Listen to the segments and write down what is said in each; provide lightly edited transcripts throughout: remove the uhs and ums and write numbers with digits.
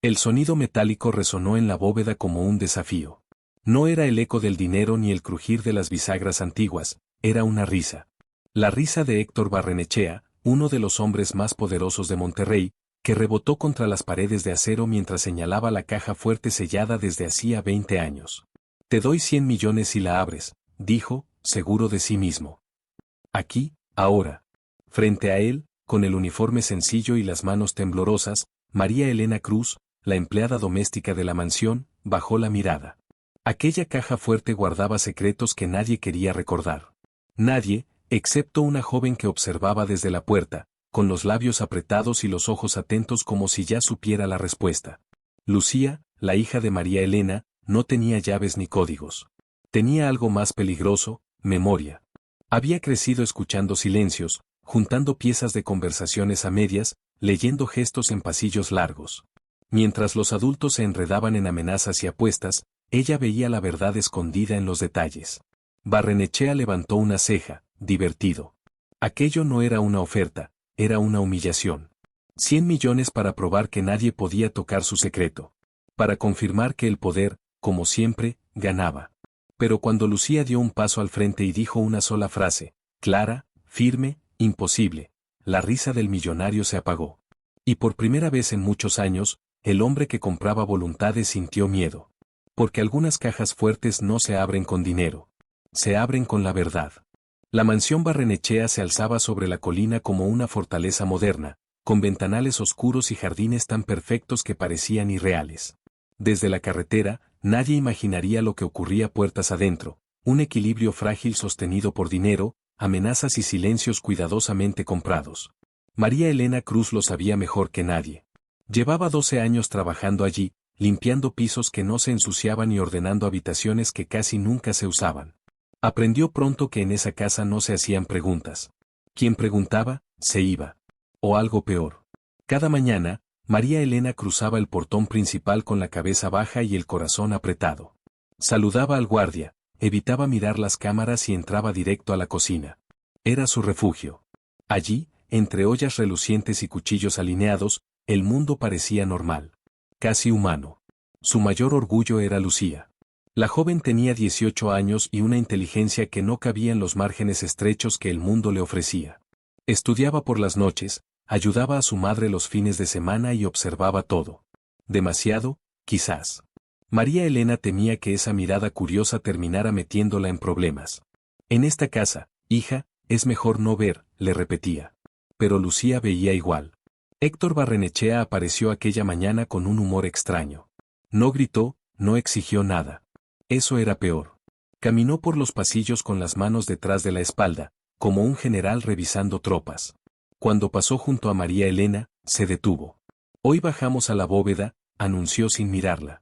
El sonido metálico resonó en la bóveda como un desafío. No era el eco del dinero ni el crujir de las bisagras antiguas, era una risa. La risa de Héctor Barrenechea, uno de los hombres más poderosos de Monterrey, que rebotó contra las paredes de acero mientras señalaba la caja fuerte sellada desde hacía 20 años. Te doy 100 millones si la abres, dijo, seguro de sí mismo. Aquí, ahora. Frente a él, con el uniforme sencillo y las manos temblorosas, María Elena Cruz, la empleada doméstica de la mansión, bajó la mirada. Aquella caja fuerte guardaba secretos que nadie quería recordar. Nadie, excepto una joven que observaba desde la puerta, con los labios apretados y los ojos atentos como si ya supiera la respuesta. Lucía, la hija de María Elena, no tenía llaves ni códigos. Tenía algo más peligroso, memoria. Había crecido escuchando silencios, juntando piezas de conversaciones a medias, leyendo gestos en pasillos largos. Mientras los adultos se enredaban en amenazas y apuestas, ella veía la verdad escondida en los detalles. Barrenechea levantó una ceja, divertido. Aquello no era una oferta, era una humillación. 100 millones para probar que nadie podía tocar su secreto. Para confirmar que el poder, como siempre, ganaba. Pero cuando Lucía dio un paso al frente y dijo una sola frase, clara, firme, imposible, la risa del millonario se apagó. Y por primera vez en muchos años, el hombre que compraba voluntades sintió miedo. Porque algunas cajas fuertes no se abren con dinero. Se abren con la verdad. La mansión Barrenechea se alzaba sobre la colina como una fortaleza moderna, con ventanales oscuros y jardines tan perfectos que parecían irreales. Desde la carretera, nadie imaginaría lo que ocurría puertas adentro, un equilibrio frágil sostenido por dinero, amenazas y silencios cuidadosamente comprados. María Elena Cruz lo sabía mejor que nadie. Llevaba 12 años trabajando allí, limpiando pisos que no se ensuciaban y ordenando habitaciones que casi nunca se usaban. Aprendió pronto que en esa casa no se hacían preguntas. Quien preguntaba, se iba. O algo peor. Cada mañana, María Elena cruzaba el portón principal con la cabeza baja y el corazón apretado. Saludaba al guardia, evitaba mirar las cámaras y entraba directo a la cocina. Era su refugio. Allí, entre ollas relucientes y cuchillos alineados, el mundo parecía normal. Casi humano. Su mayor orgullo era Lucía. La joven tenía 18 años y una inteligencia que no cabía en los márgenes estrechos que el mundo le ofrecía. Estudiaba por las noches, ayudaba a su madre los fines de semana y observaba todo. Demasiado, quizás. María Elena temía que esa mirada curiosa terminara metiéndola en problemas. En esta casa, hija, es mejor no ver, le repetía. Pero Lucía veía igual. Héctor Barrenechea apareció aquella mañana con un humor extraño. No gritó, no exigió nada. Eso era peor. Caminó por los pasillos con las manos detrás de la espalda, como un general revisando tropas. Cuando pasó junto a María Elena, se detuvo. Hoy bajamos a la bóveda, anunció sin mirarla.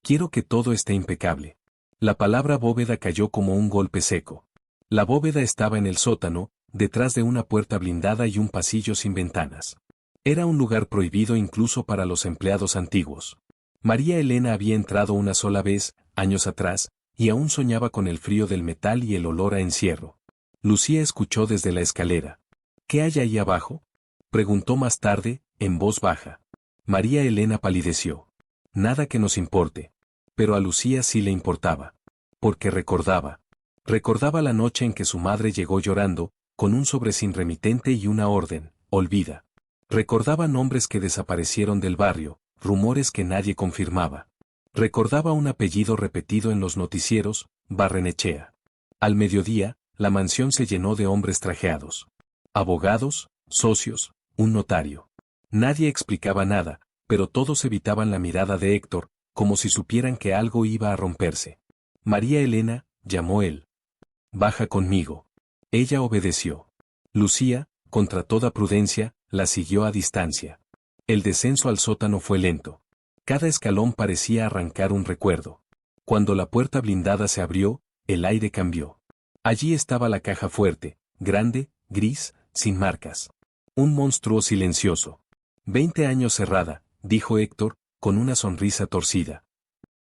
Quiero que todo esté impecable. La palabra bóveda cayó como un golpe seco. La bóveda estaba en el sótano, detrás de una puerta blindada y un pasillo sin ventanas. Era un lugar prohibido incluso para los empleados antiguos. María Elena había entrado una sola vez, años atrás, y aún soñaba con el frío del metal y el olor a encierro. Lucía escuchó desde la escalera. ¿Qué hay ahí abajo?, preguntó más tarde, en voz baja. María Elena palideció. Nada que nos importe. Pero a Lucía sí le importaba. Porque recordaba. Recordaba la noche en que su madre llegó llorando, con un sobre sin remitente y una orden, olvida. Recordaba nombres que desaparecieron del barrio, rumores que nadie confirmaba. Recordaba un apellido repetido en los noticieros, Barrenechea. Al mediodía, la mansión se llenó de hombres trajeados. Abogados, socios, un notario. Nadie explicaba nada, pero todos evitaban la mirada de Héctor, como si supieran que algo iba a romperse. María Elena, llamó él. Baja conmigo. Ella obedeció. Lucía, contra toda prudencia, la siguió a distancia. El descenso al sótano fue lento. Cada escalón parecía arrancar un recuerdo. Cuando la puerta blindada se abrió, el aire cambió. Allí estaba la caja fuerte, grande, gris, sin marcas. Un monstruo silencioso. 20 años cerrada, dijo Héctor, con una sonrisa torcida.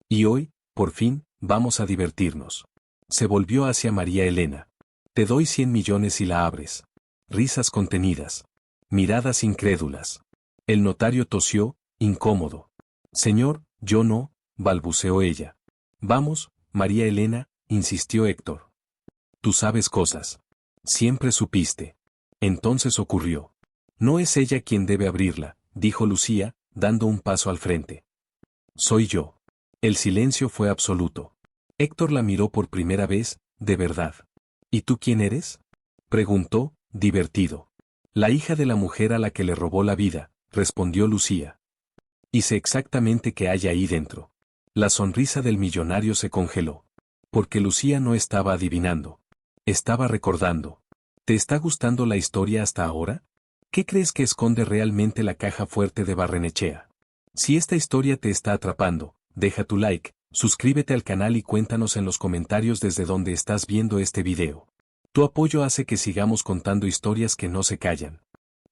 Y hoy, por fin, vamos a divertirnos. Se volvió hacia María Elena. Te doy 100 millones si la abres. Risas contenidas. Miradas incrédulas. El notario tosió, incómodo. Señor, yo no, balbuceó ella. Vamos, María Elena, insistió Héctor. Tú sabes cosas. Siempre supiste. Entonces ocurrió. No es ella quien debe abrirla, dijo Lucía, dando un paso al frente. Soy yo. El silencio fue absoluto. Héctor la miró por primera vez, de verdad. ¿Y tú quién eres? Preguntó, divertido. La hija de la mujer a la que le robó la vida, respondió Lucía. Y sé exactamente qué hay ahí dentro. La sonrisa del millonario se congeló. Porque Lucía no estaba adivinando. Estaba recordando. ¿Te está gustando la historia hasta ahora? ¿Qué crees que esconde realmente la caja fuerte de Barrenechea? Si esta historia te está atrapando, deja tu like, suscríbete al canal y cuéntanos en los comentarios desde donde estás viendo este video. Tu apoyo hace que sigamos contando historias que no se callan.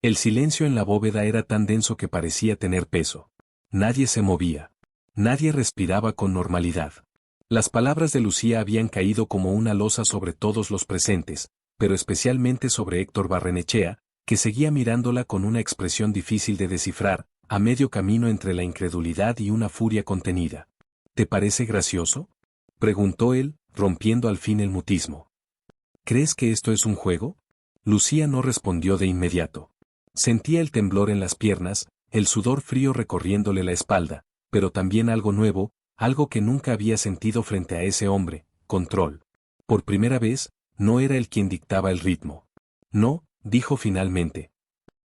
El silencio en la bóveda era tan denso que parecía tener peso. Nadie se movía. Nadie respiraba con normalidad. Las palabras de Lucía habían caído como una losa sobre todos los presentes, pero especialmente sobre Héctor Barrenechea, que seguía mirándola con una expresión difícil de descifrar, a medio camino entre la incredulidad y una furia contenida. ¿Te parece gracioso? Preguntó él, rompiendo al fin el mutismo. ¿Crees que esto es un juego? Lucía no respondió de inmediato. Sentía el temblor en las piernas, el sudor frío recorriéndole la espalda, pero también algo nuevo, algo que nunca había sentido frente a ese hombre, control. Por primera vez, no era él quien dictaba el ritmo. No, dijo finalmente.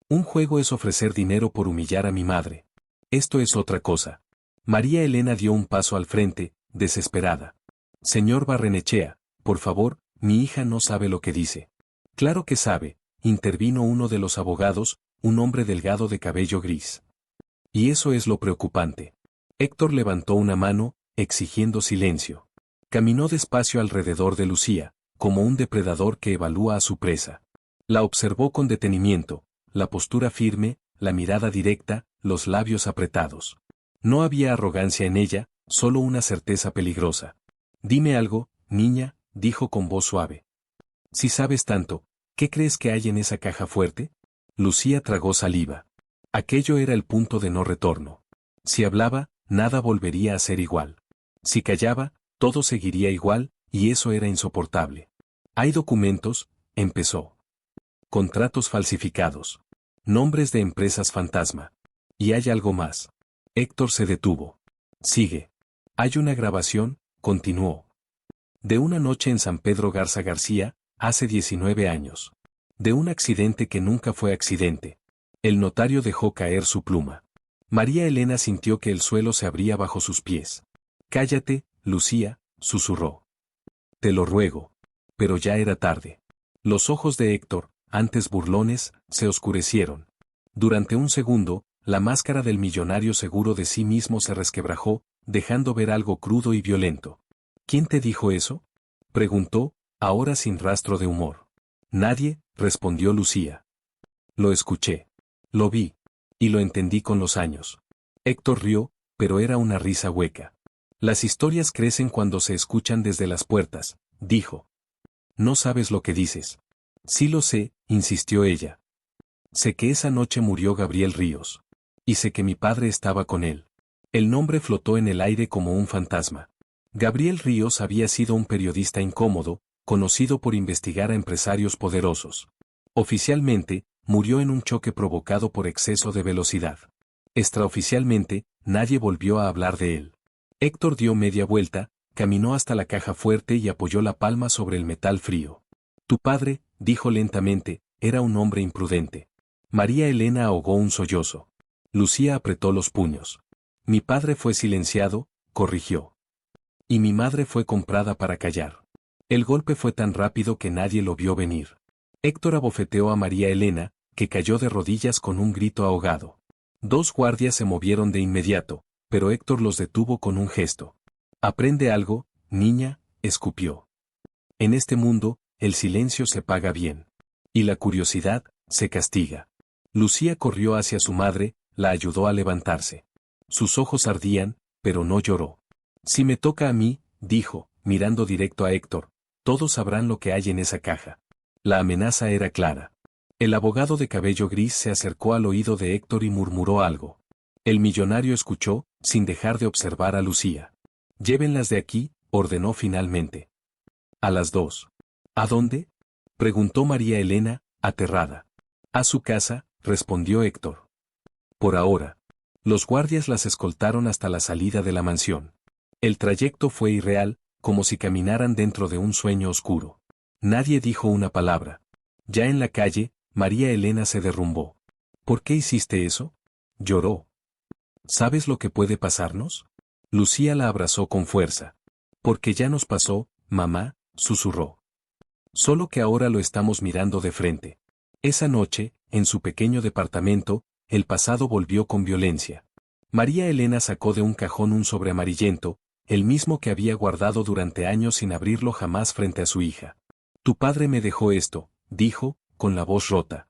Un juego es ofrecer dinero por humillar a mi madre. Esto es otra cosa. María Elena dio un paso al frente, desesperada. Señor Barrenechea, por favor, mi hija no sabe lo que dice. Claro que sabe, intervino uno de los abogados, un hombre delgado de cabello gris. Y eso es lo preocupante. Héctor levantó una mano, exigiendo silencio. Caminó despacio alrededor de Lucía, como un depredador que evalúa a su presa. La observó con detenimiento, la postura firme, la mirada directa, los labios apretados. No había arrogancia en ella, solo una certeza peligrosa. Dime algo, niña, dijo con voz suave. Si sabes tanto, ¿qué crees que hay en esa caja fuerte? Lucía tragó saliva. Aquello era el punto de no retorno. Si hablaba, nada volvería a ser igual. Si callaba, todo seguiría igual, y eso era insoportable. Hay documentos, empezó. Contratos falsificados. Nombres de empresas fantasma. Y hay algo más. Héctor se detuvo. Sigue. Hay una grabación, continuó. De una noche en San Pedro Garza García, hace 19 años. De un accidente que nunca fue accidente. El notario dejó caer su pluma. María Elena sintió que el suelo se abría bajo sus pies. Cállate, Lucía, susurró. Te lo ruego. Pero ya era tarde. Los ojos de Héctor, antes burlones, se oscurecieron. Durante un segundo, la máscara del millonario seguro de sí mismo se resquebrajó, dejando ver algo crudo y violento. ¿Quién te dijo eso? Preguntó, ahora sin rastro de humor. Nadie, respondió Lucía. Lo escuché. Lo vi. Y lo entendí con los años. Héctor rió, pero era una risa hueca. Las historias crecen cuando se escuchan desde las puertas, dijo. No sabes lo que dices. Sí lo sé, insistió ella. Sé que esa noche murió Gabriel Ríos. Y sé que mi padre estaba con él. El nombre flotó en el aire como un fantasma. Gabriel Ríos había sido un periodista incómodo, conocido por investigar a empresarios poderosos. Oficialmente, murió en un choque provocado por exceso de velocidad. Extraoficialmente, nadie volvió a hablar de él. Héctor dio media vuelta, caminó hasta la caja fuerte y apoyó la palma sobre el metal frío. Tu padre, dijo lentamente, era un hombre imprudente. María Elena ahogó un sollozo. Lucía apretó los puños. Mi padre fue silenciado, corrigió. Y mi madre fue comprada para callar. El golpe fue tan rápido que nadie lo vio venir. Héctor abofeteó a María Elena, que cayó de rodillas con un grito ahogado. Dos guardias se movieron de inmediato, pero Héctor los detuvo con un gesto. Aprende algo, niña, escupió. En este mundo, el silencio se paga bien. Y la curiosidad, se castiga. Lucía corrió hacia su madre, la ayudó a levantarse. Sus ojos ardían, pero no lloró. Si me toca a mí, dijo, mirando directo a Héctor, todos sabrán lo que hay en esa caja. La amenaza era clara. El abogado de cabello gris se acercó al oído de Héctor y murmuró algo. El millonario escuchó, sin dejar de observar a Lucía. Llévenlas de aquí, ordenó finalmente. A las 2. ¿A dónde? Preguntó María Elena, aterrada. A su casa, respondió Héctor. Por ahora. Los guardias las escoltaron hasta la salida de la mansión. El trayecto fue irreal, como si caminaran dentro de un sueño oscuro. Nadie dijo una palabra. Ya en la calle, María Elena se derrumbó. ¿Por qué hiciste eso? Lloró. ¿Sabes lo que puede pasarnos? Lucía la abrazó con fuerza. Porque ya nos pasó, mamá, susurró. Solo que ahora lo estamos mirando de frente. Esa noche, en su pequeño departamento, el pasado volvió con violencia. María Elena sacó de un cajón un sobre amarillento, el mismo que había guardado durante años sin abrirlo jamás frente a su hija. Tu padre me dejó esto, dijo, con la voz rota.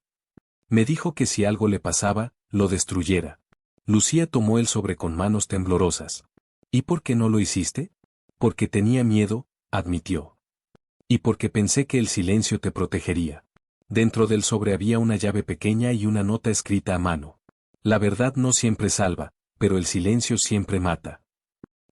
Me dijo que si algo le pasaba, lo destruyera. Lucía tomó el sobre con manos temblorosas. ¿Y por qué no lo hiciste? Porque tenía miedo, admitió. Y porque pensé que el silencio te protegería. Dentro del sobre había una llave pequeña y una nota escrita a mano. La verdad no siempre salva, pero el silencio siempre mata.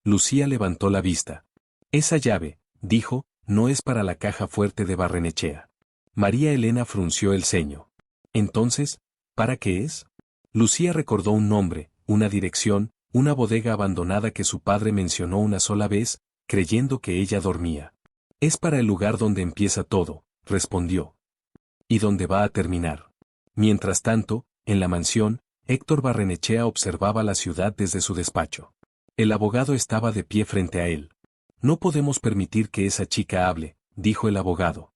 Lucía levantó la vista. Esa llave, dijo, no es para la caja fuerte de Barrenechea. María Elena frunció el ceño. Entonces, ¿para qué es? Lucía recordó un nombre, una dirección, una bodega abandonada que su padre mencionó una sola vez, creyendo que ella dormía. Es para el lugar donde empieza todo, respondió. ¿Y dónde va a terminar? Mientras tanto, en la mansión, Héctor Barrenechea observaba la ciudad desde su despacho. El abogado estaba de pie frente a él. No podemos permitir que esa chica hable, dijo el abogado.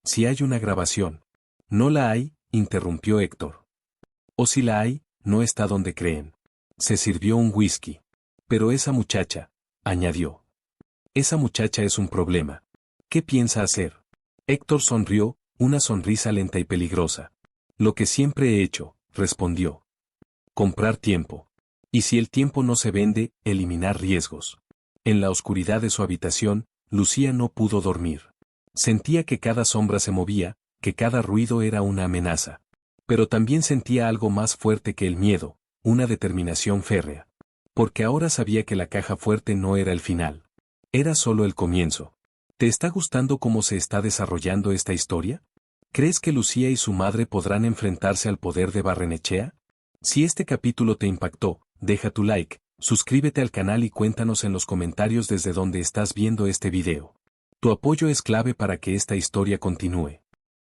Si hay una grabación. No la hay, interrumpió Héctor. O si la hay, no está donde creen. Se sirvió un whisky. Pero esa muchacha, añadió. Esa muchacha es un problema. ¿Qué piensa hacer? Héctor sonrió, una sonrisa lenta y peligrosa. Lo que siempre he hecho, respondió. Comprar tiempo. Y si el tiempo no se vende, eliminar riesgos. En la oscuridad de su habitación, Lucía no pudo dormir. Sentía que cada sombra se movía, que cada ruido era una amenaza. Pero también sentía algo más fuerte que el miedo, una determinación férrea. Porque ahora sabía que la caja fuerte no era el final. Era solo el comienzo. ¿Te está gustando cómo se está desarrollando esta historia? ¿Crees que Lucía y su madre podrán enfrentarse al poder de Barrenechea? Si este capítulo te impactó, deja tu like, suscríbete al canal y cuéntanos en los comentarios desde donde estás viendo este video. Tu apoyo es clave para que esta historia continúe.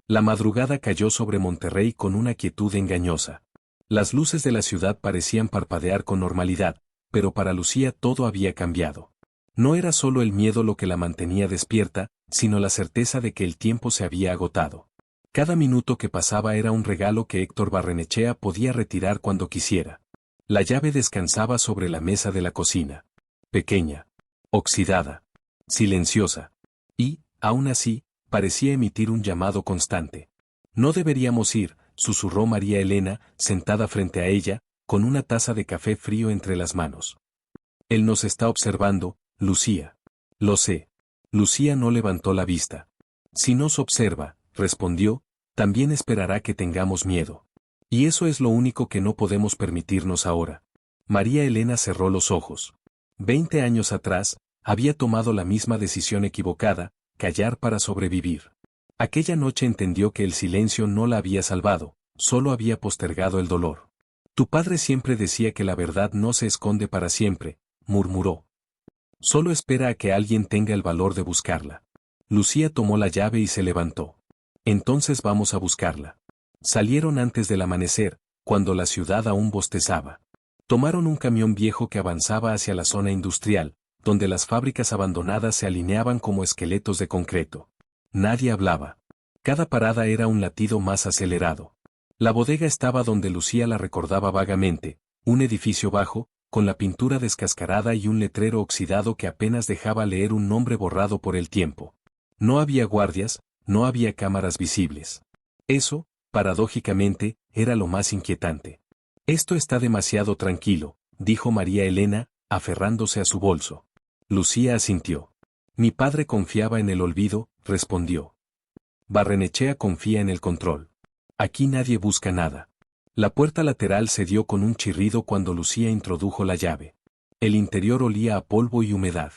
La madrugada cayó sobre Monterrey con una quietud engañosa. Las luces de la ciudad parecían parpadear con normalidad, pero para Lucía todo había cambiado. No era solo el miedo lo que la mantenía despierta, sino la certeza de que el tiempo se había agotado. Cada minuto que pasaba era un regalo que Héctor Barrenechea podía retirar cuando quisiera. La llave descansaba sobre la mesa de la cocina. Pequeña. Oxidada. Silenciosa. Y, aún así, parecía emitir un llamado constante. No deberíamos ir, susurró María Elena, sentada frente a ella, con una taza de café frío entre las manos. Él nos está observando, Lucía. Lo sé. Lucía no levantó la vista. Si nos observa, respondió, también esperará que tengamos miedo. Y eso es lo único que no podemos permitirnos ahora. María Elena cerró los ojos. 20 años atrás, había tomado la misma decisión equivocada, callar para sobrevivir. Aquella noche entendió que el silencio no la había salvado, solo había postergado el dolor. Tu padre siempre decía que la verdad no se esconde para siempre, murmuró. Solo espera a que alguien tenga el valor de buscarla. Lucía tomó la llave y se levantó. Entonces vamos a buscarla. Salieron antes del amanecer, cuando la ciudad aún bostezaba. Tomaron un camión viejo que avanzaba hacia la zona industrial, donde las fábricas abandonadas se alineaban como esqueletos de concreto. Nadie hablaba. Cada parada era un latido más acelerado. La bodega estaba donde Lucía la recordaba vagamente, un edificio bajo, con la pintura descascarada y un letrero oxidado que apenas dejaba leer un nombre borrado por el tiempo. No había guardias, no había cámaras visibles. Eso, paradójicamente, era lo más inquietante. Esto está demasiado tranquilo, dijo María Elena, aferrándose a su bolso. Lucía asintió. Mi padre confiaba en el olvido, respondió. Barrenechea confía en el control. Aquí nadie busca nada. La puerta lateral se dio con un chirrido cuando Lucía introdujo la llave. El interior olía a polvo y humedad.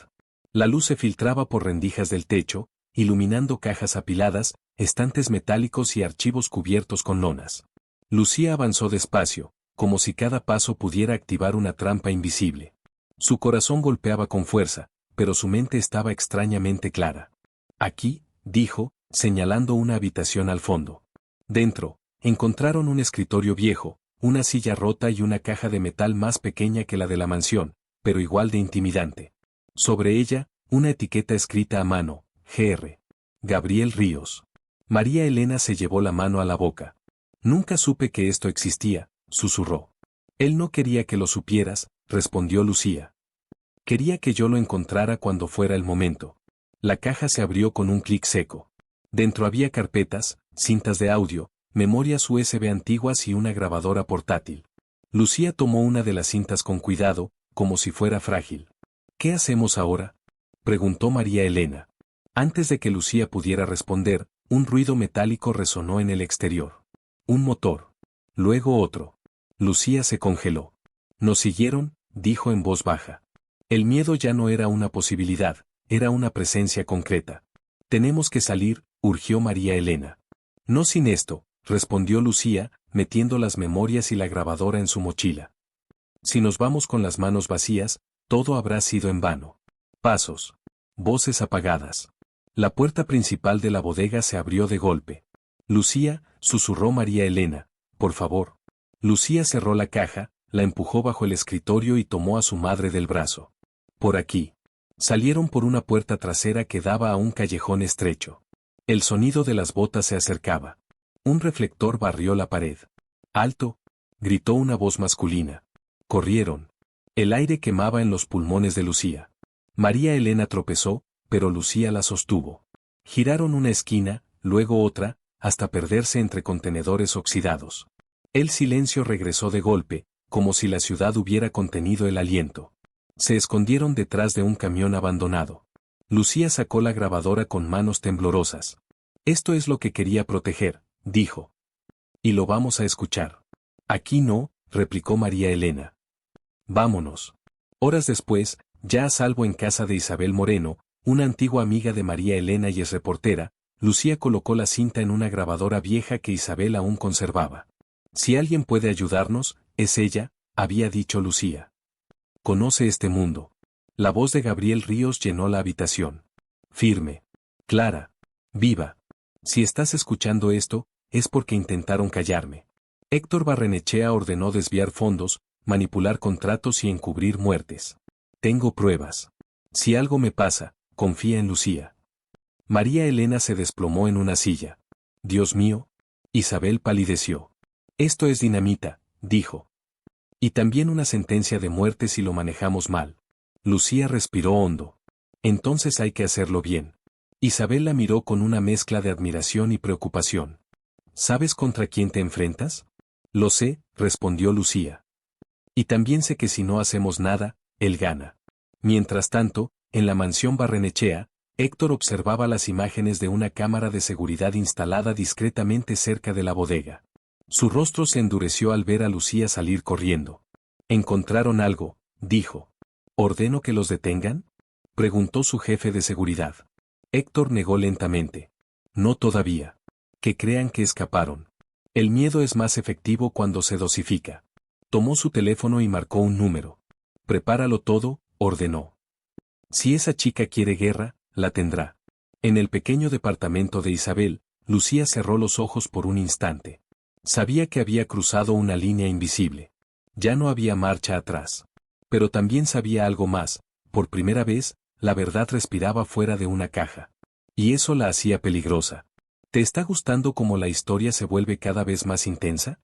La luz se filtraba por rendijas del techo, iluminando cajas apiladas, estantes metálicos y archivos cubiertos con lonas. Lucía avanzó despacio, como si cada paso pudiera activar una trampa invisible. Su corazón golpeaba con fuerza, pero su mente estaba extrañamente clara. Aquí, dijo, señalando una habitación al fondo. Dentro, encontraron un escritorio viejo, una silla rota y una caja de metal más pequeña que la de la mansión, pero igual de intimidante. Sobre ella, una etiqueta escrita a mano, Gr. Gabriel Ríos. María Elena se llevó la mano a la boca. Nunca supe que esto existía, susurró. Él no quería que lo supieras, respondió Lucía. Quería que yo lo encontrara cuando fuera el momento. La caja se abrió con un clic seco. Dentro había carpetas, cintas de audio, memorias USB antiguas y una grabadora portátil. Lucía tomó una de las cintas con cuidado, como si fuera frágil. ¿Qué hacemos ahora?, preguntó María Elena. Antes de que Lucía pudiera responder, un ruido metálico resonó en el exterior. Un motor. Luego otro. Lucía se congeló. Nos siguieron, dijo en voz baja. El miedo ya no era una posibilidad, era una presencia concreta. Tenemos que salir, urgió María Elena. No sin esto, respondió Lucía, metiendo las memorias y la grabadora en su mochila. Si nos vamos con las manos vacías, todo habrá sido en vano. Pasos. Voces apagadas. La puerta principal de la bodega se abrió de golpe. Lucía, susurró María Elena, por favor. Lucía cerró la caja, la empujó bajo el escritorio y tomó a su madre del brazo. Por aquí. Salieron por una puerta trasera que daba a un callejón estrecho. El sonido de las botas se acercaba. Un reflector barrió la pared. ¡Alto!, gritó una voz masculina. Corrieron. El aire quemaba en los pulmones de Lucía. María Elena tropezó, pero Lucía la sostuvo. Giraron una esquina, luego otra, hasta perderse entre contenedores oxidados. El silencio regresó de golpe, como si la ciudad hubiera contenido el aliento. Se escondieron detrás de un camión abandonado. Lucía sacó la grabadora con manos temblorosas. Esto es lo que quería proteger, dijo. Y lo vamos a escuchar. Aquí no, replicó María Elena. Vámonos. Horas después, ya a salvo en casa de Isabel Moreno, una antigua amiga de María Elena y es reportera, Lucía colocó la cinta en una grabadora vieja que Isabel aún conservaba. Si alguien puede ayudarnos, es ella, había dicho Lucía. Conoce este mundo. La voz de Gabriel Ríos llenó la habitación. Firme. Clara. Viva. Si estás escuchando esto, es porque intentaron callarme. Héctor Barrenechea ordenó desviar fondos, manipular contratos y encubrir muertes. Tengo pruebas. Si algo me pasa, confía en Lucía. María Elena se desplomó en una silla. Dios mío. Isabel palideció. Esto es dinamita, dijo. Y también una sentencia de muerte si lo manejamos mal. Lucía respiró hondo. Entonces hay que hacerlo bien. Isabel la miró con una mezcla de admiración y preocupación. ¿Sabes contra quién te enfrentas? Lo sé, respondió Lucía. Y también sé que si no hacemos nada, él gana. Mientras tanto, en la mansión Barrenechea, Héctor observaba las imágenes de una cámara de seguridad instalada discretamente cerca de la bodega. Su rostro se endureció al ver a Lucía salir corriendo. Encontraron algo, dijo. ¿Ordeno que los detengan?, preguntó su jefe de seguridad. Héctor negó lentamente. No todavía. Que crean que escaparon. El miedo es más efectivo cuando se dosifica. Tomó su teléfono y marcó un número. Prepáralo todo, ordenó. Si esa chica quiere guerra, la tendrá. En el pequeño departamento de Isabel, Lucía cerró los ojos por un instante. Sabía que había cruzado una línea invisible. Ya no había marcha atrás. Pero también sabía algo más. Por primera vez, la verdad respiraba fuera de una caja. Y eso la hacía peligrosa. ¿Te está gustando cómo la historia se vuelve cada vez más intensa?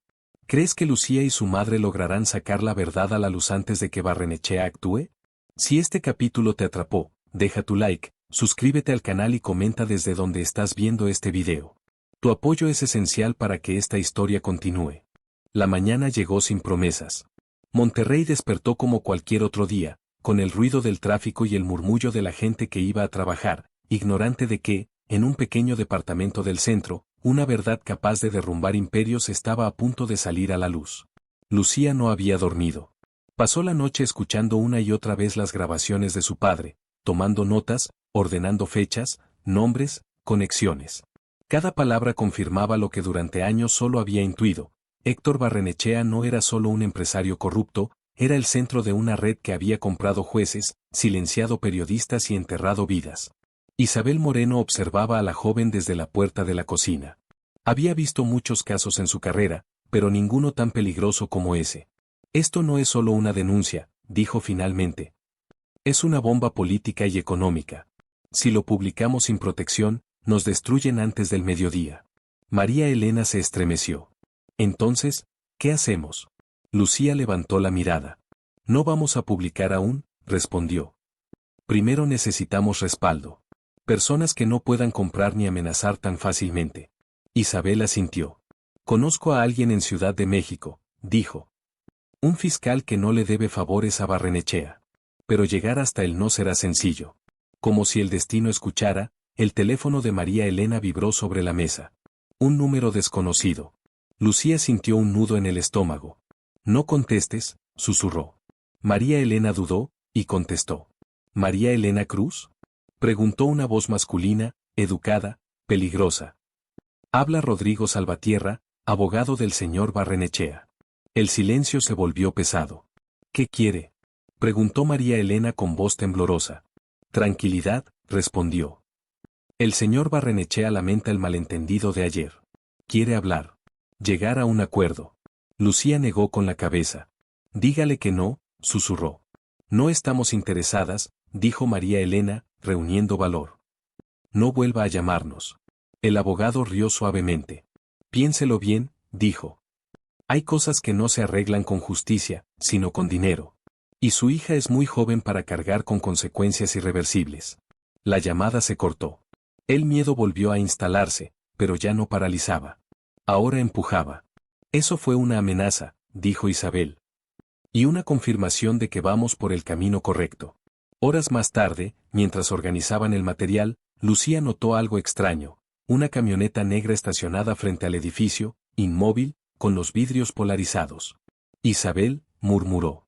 ¿Crees que Lucía y su madre lograrán sacar la verdad a la luz antes de que Barrenechea actúe? Si este capítulo te atrapó, deja tu like, suscríbete al canal y comenta desde donde estás viendo este video. Tu apoyo es esencial para que esta historia continúe. La mañana llegó sin promesas. Monterrey despertó como cualquier otro día, con el ruido del tráfico y el murmullo de la gente que iba a trabajar, ignorante de que, en un pequeño departamento del centro, una verdad capaz de derrumbar imperios estaba a punto de salir a la luz. Lucía no había dormido. Pasó la noche escuchando una y otra vez las grabaciones de su padre, tomando notas, ordenando fechas, nombres, conexiones. Cada palabra confirmaba lo que durante años solo había intuido. Héctor Barrenechea no era solo un empresario corrupto, era el centro de una red que había comprado jueces, silenciado periodistas y enterrado vidas. Isabel Moreno observaba a la joven desde la puerta de la cocina. Había visto muchos casos en su carrera, pero ninguno tan peligroso como ese. Esto no es solo una denuncia, dijo finalmente. Es una bomba política y económica. Si lo publicamos sin protección, nos destruyen antes del mediodía. María Elena se estremeció. Entonces, ¿qué hacemos? Lucía levantó la mirada. No vamos a publicar aún, respondió. Primero necesitamos respaldo. Personas que no puedan comprar ni amenazar tan fácilmente. Isabel asintió. Conozco a alguien en Ciudad de México, dijo. Un fiscal que no le debe favores a Barrenechea. Pero llegar hasta él no será sencillo. Como si el destino escuchara, el teléfono de María Elena vibró sobre la mesa. Un número desconocido. Lucía sintió un nudo en el estómago. No contestes, susurró. María Elena dudó, y contestó. ¿María Elena Cruz? Preguntó una voz masculina, educada, peligrosa. Habla Rodrigo Salvatierra, abogado del señor Barrenechea. El silencio se volvió pesado. ¿Qué quiere? Preguntó María Elena con voz temblorosa. Tranquilidad, respondió. El señor Barrenechea lamenta el malentendido de ayer. Quiere hablar. Llegar a un acuerdo. Lucía negó con la cabeza. Dígale que no, susurró. No estamos interesadas, dijo María Elena, reuniendo valor. No vuelva a llamarnos. El abogado rió suavemente. Piénselo bien, dijo. Hay cosas que no se arreglan con justicia, sino con dinero. Y su hija es muy joven para cargar con consecuencias irreversibles. La llamada se cortó. El miedo volvió a instalarse, pero ya no paralizaba. Ahora empujaba. Eso fue una amenaza, dijo Isabel. Y una confirmación de que vamos por el camino correcto. Horas más tarde, mientras organizaban el material, Lucía notó algo extraño. Una camioneta negra estacionada frente al edificio, inmóvil, con los vidrios polarizados. Isabel, murmuró.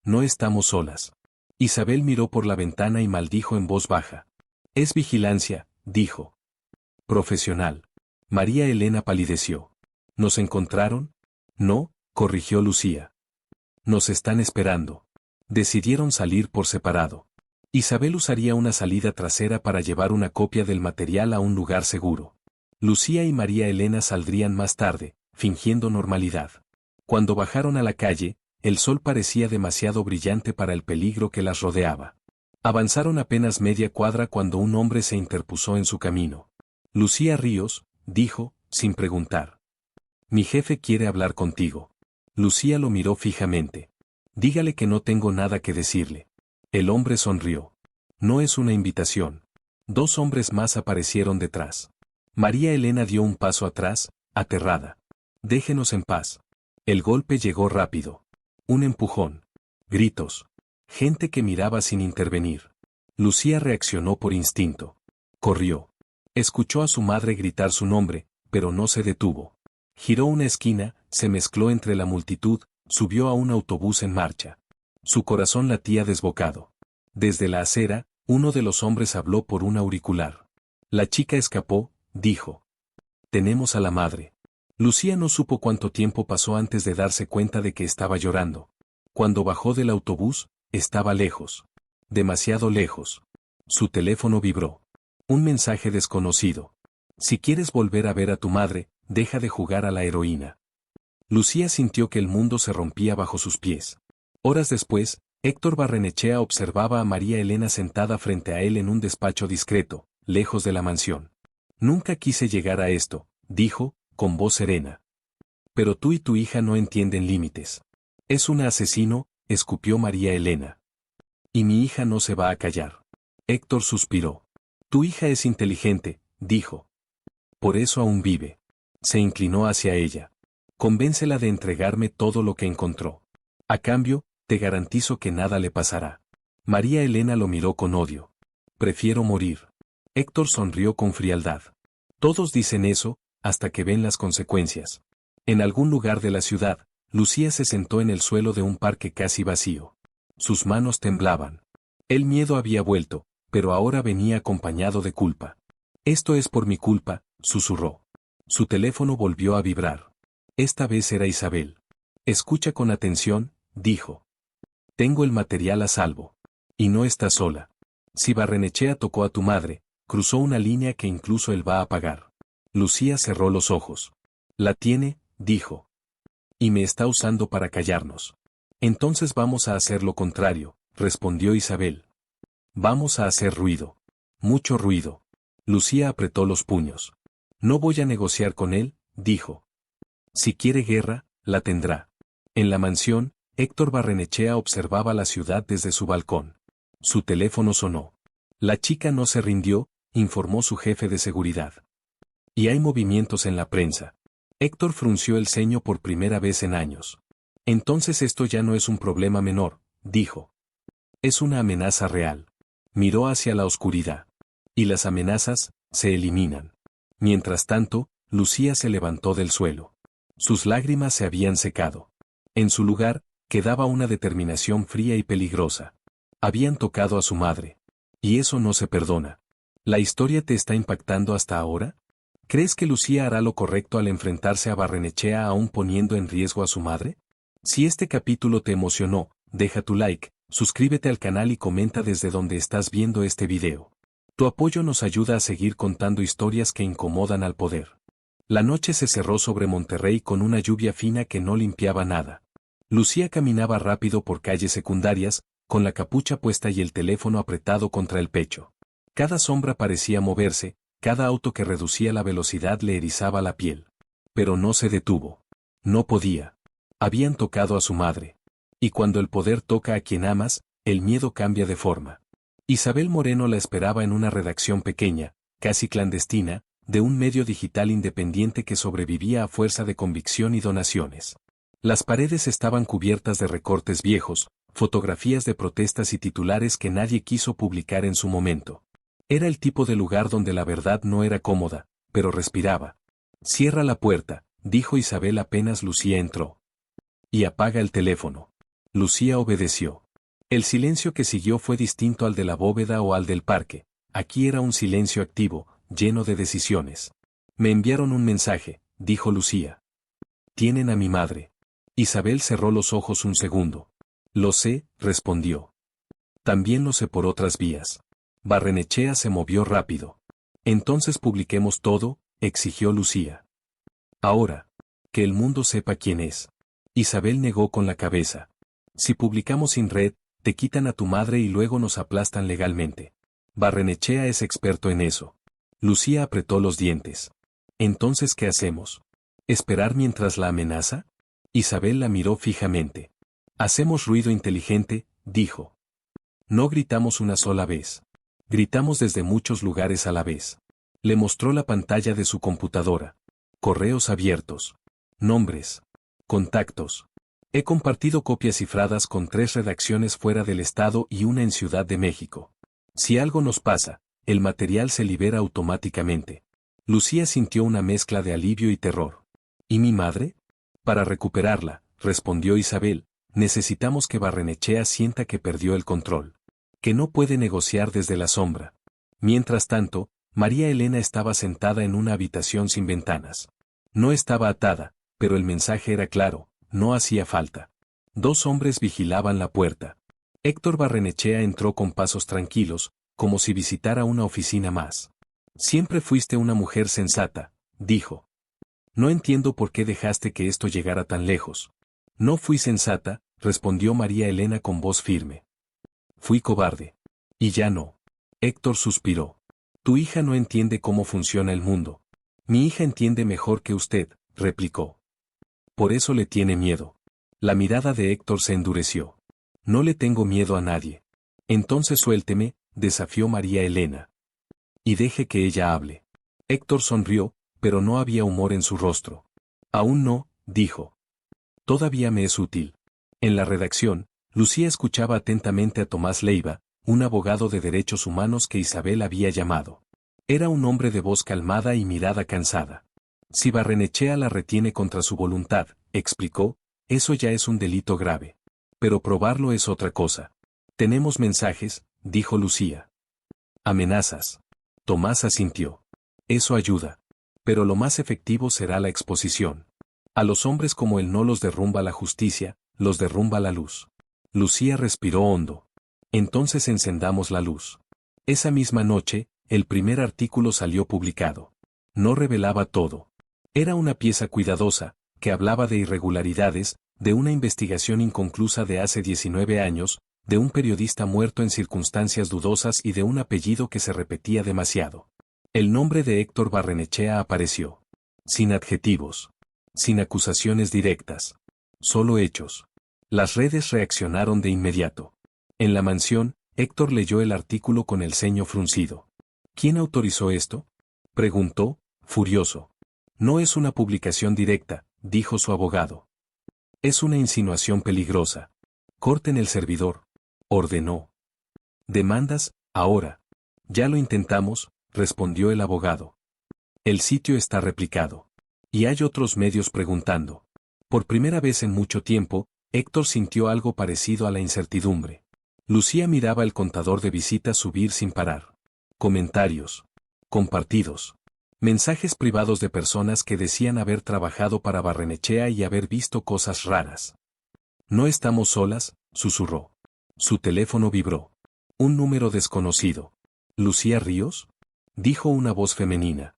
No estamos solas. Isabel miró por la ventana y maldijo en voz baja. Es vigilancia, dijo. Profesional. María Elena palideció. ¿Nos encontraron? No, corrigió Lucía. Nos están esperando. Decidieron salir por separado. Isabel usaría una salida trasera para llevar una copia del material a un lugar seguro. Lucía y María Elena saldrían más tarde, fingiendo normalidad. Cuando bajaron a la calle, el sol parecía demasiado brillante para el peligro que las rodeaba. Avanzaron apenas media cuadra cuando un hombre se interpuso en su camino. Lucía Ríos, dijo, sin preguntar. Mi jefe quiere hablar contigo. Lucía lo miró fijamente. Dígale que no tengo nada que decirle. El hombre sonrió. No es una invitación. Dos hombres más aparecieron detrás. María Elena dio un paso atrás, aterrada. Déjenos en paz. El golpe llegó rápido. Un empujón. Gritos. Gente que miraba sin intervenir. Lucía reaccionó por instinto. Corrió. Escuchó a su madre gritar su nombre, pero no se detuvo. Giró una esquina, se mezcló entre la multitud, subió a un autobús en marcha. Su corazón latía desbocado. Desde la acera, uno de los hombres habló por un auricular. La chica escapó, dijo. Tenemos a la madre. Lucía no supo cuánto tiempo pasó antes de darse cuenta de que estaba llorando. Cuando bajó del autobús, estaba lejos. Demasiado lejos. Su teléfono vibró. Un mensaje desconocido. Si quieres volver a ver a tu madre, deja de jugar a la heroína. Lucía sintió que el mundo se rompía bajo sus pies. Horas después, Héctor Barrenechea observaba a María Elena sentada frente a él en un despacho discreto, lejos de la mansión. Nunca quise llegar a esto, dijo, con voz serena. Pero tú y tu hija no entienden límites. Es un asesino, escupió María Elena. Y mi hija no se va a callar. Héctor suspiró. Tu hija es inteligente, dijo. Por eso aún vive. Se inclinó hacia ella. Convéncela de entregarme todo lo que encontró. A cambio, te garantizo que nada le pasará. María Elena lo miró con odio. Prefiero morir. Héctor sonrió con frialdad. Todos dicen eso, hasta que ven las consecuencias. En algún lugar de la ciudad, Lucía se sentó en el suelo de un parque casi vacío. Sus manos temblaban. El miedo había vuelto, pero ahora venía acompañado de culpa. Esto es por mi culpa, susurró. Su teléfono volvió a vibrar. Esta vez era Isabel. Escucha con atención, dijo. Tengo el material a salvo. Y no estás sola. Si Barrenechea tocó a tu madre, cruzó una línea que incluso él va a pagar. Lucía cerró los ojos. La tiene, dijo. Y me está usando para callarnos. Entonces vamos a hacer lo contrario, respondió Isabel. Vamos a hacer ruido. Mucho ruido. Lucía apretó los puños. No voy a negociar con él, dijo. Si quiere guerra, la tendrá. En la mansión, Héctor Barrenechea observaba la ciudad desde su balcón. Su teléfono sonó. La chica no se rindió, informó su jefe de seguridad. Y hay movimientos en la prensa. Héctor frunció el ceño por primera vez en años. Entonces esto ya no es un problema menor, dijo. Es una amenaza real. Miró hacia la oscuridad. Y las amenazas, se eliminan. Mientras tanto, Lucía se levantó del suelo. Sus lágrimas se habían secado. En su lugar, quedaba una determinación fría y peligrosa. Habían tocado a su madre. Y eso no se perdona. ¿La historia te está impactando hasta ahora? ¿Crees que Lucía hará lo correcto al enfrentarse a Barrenechea aún poniendo en riesgo a su madre? Si este capítulo te emocionó, deja tu like, suscríbete al canal y comenta desde donde estás viendo este video. Tu apoyo nos ayuda a seguir contando historias que incomodan al poder. La noche se cerró sobre Monterrey con una lluvia fina que no limpiaba nada. Lucía caminaba rápido por calles secundarias, con la capucha puesta y el teléfono apretado contra el pecho. Cada sombra parecía moverse, cada auto que reducía la velocidad le erizaba la piel. Pero no se detuvo. No podía. Habían tocado a su madre. Y cuando el poder toca a quien amas, el miedo cambia de forma. Isabel Moreno la esperaba en una redacción pequeña, casi clandestina, de un medio digital independiente que sobrevivía a fuerza de convicción y donaciones. Las paredes estaban cubiertas de recortes viejos, fotografías de protestas y titulares que nadie quiso publicar en su momento. Era el tipo de lugar donde la verdad no era cómoda, pero respiraba. Cierra la puerta, dijo Isabel apenas Lucía entró. Y apaga el teléfono. Lucía obedeció. El silencio que siguió fue distinto al de la bóveda o al del parque. Aquí era un silencio activo, lleno de decisiones. Me enviaron un mensaje, dijo Lucía. Tienen a mi madre. Isabel cerró los ojos un segundo. Lo sé, respondió. También lo sé por otras vías. Barrenechea se movió rápido. Entonces publiquemos todo, exigió Lucía. Ahora. Que el mundo sepa quién es. Isabel negó con la cabeza. Si publicamos sin red, te quitan a tu madre y luego nos aplastan legalmente. Barrenechea es experto en eso. Lucía apretó los dientes. Entonces, ¿qué hacemos? ¿Esperar mientras la amenaza? Isabel la miró fijamente. Hacemos ruido inteligente, dijo. No gritamos una sola vez. Gritamos desde muchos lugares a la vez. Le mostró la pantalla de su computadora. Correos abiertos. Nombres. Contactos. He compartido copias cifradas con 3 redacciones fuera del estado y una en Ciudad de México. Si algo nos pasa, el material se libera automáticamente. Lucía sintió una mezcla de alivio y terror. ¿Y mi madre? Para recuperarla, respondió Isabel, necesitamos que Barrenechea sienta que perdió el control. Que no puede negociar desde la sombra. Mientras tanto, María Elena estaba sentada en una habitación sin ventanas. No estaba atada, pero el mensaje era claro, no hacía falta. 2 hombres vigilaban la puerta. Héctor Barrenechea entró con pasos tranquilos, como si visitara una oficina más. Siempre fuiste una mujer sensata, dijo. No entiendo por qué dejaste que esto llegara tan lejos. No fui sensata, respondió María Elena con voz firme. Fui cobarde. Y ya no. Héctor suspiró. Tu hija no entiende cómo funciona el mundo. Mi hija entiende mejor que usted, replicó. Por eso le tiene miedo. La mirada de Héctor se endureció. No le tengo miedo a nadie. Entonces suélteme, desafió María Elena. Y deje que ella hable. Héctor sonrió, pero no había humor en su rostro. Aún no, dijo. Todavía me es útil. En la redacción, Lucía escuchaba atentamente a Tomás Leiva, un abogado de derechos humanos que Isabel había llamado. Era un hombre de voz calmada y mirada cansada. Si Barrenechea la retiene contra su voluntad, explicó, eso ya es un delito grave. Pero probarlo es otra cosa. Tenemos mensajes, dijo Lucía. Amenazas. Tomás asintió. Eso ayuda. Pero lo más efectivo será la exposición. A los hombres como él no los derrumba la justicia, los derrumba la luz. Lucía respiró hondo. Entonces encendamos la luz. Esa misma noche, el primer artículo salió publicado. No revelaba todo. Era una pieza cuidadosa, que hablaba de irregularidades, de una investigación inconclusa de hace 19 años, de un periodista muerto en circunstancias dudosas y de un apellido que se repetía demasiado. El nombre de Héctor Barrenechea apareció. Sin adjetivos. Sin acusaciones directas. Solo hechos. Las redes reaccionaron de inmediato. En la mansión, Héctor leyó el artículo con el ceño fruncido. ¿Quién autorizó esto?, preguntó, furioso. No es una publicación directa, dijo su abogado. Es una insinuación peligrosa. Corten el servidor, ordenó. ¿Demandas, ahora? Ya lo intentamos, respondió el abogado. El sitio está replicado. Y hay otros medios preguntando. Por primera vez en mucho tiempo, Héctor sintió algo parecido a la incertidumbre. Lucía miraba el contador de visitas subir sin parar. Comentarios. Compartidos. Mensajes privados de personas que decían haber trabajado para Barrenechea y haber visto cosas raras. No estamos solas, susurró. Su teléfono vibró. Un número desconocido. ¿Lucía Ríos?, dijo una voz femenina.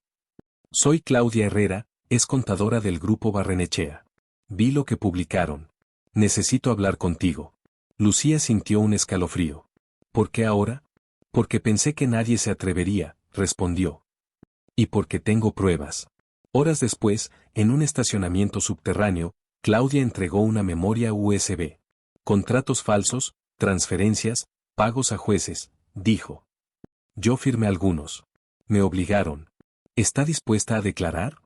Soy Claudia Herrera, es contadora del grupo Barrenechea. Vi lo que publicaron. Necesito hablar contigo. Lucía sintió un escalofrío. ¿Por qué ahora? Porque pensé que nadie se atrevería, respondió. Y porque tengo pruebas. Horas después, en un estacionamiento subterráneo, Claudia entregó una memoria USB. Contratos falsos, transferencias, pagos a jueces, dijo. Yo firmé algunos. Me obligaron. ¿Está dispuesta a declarar?,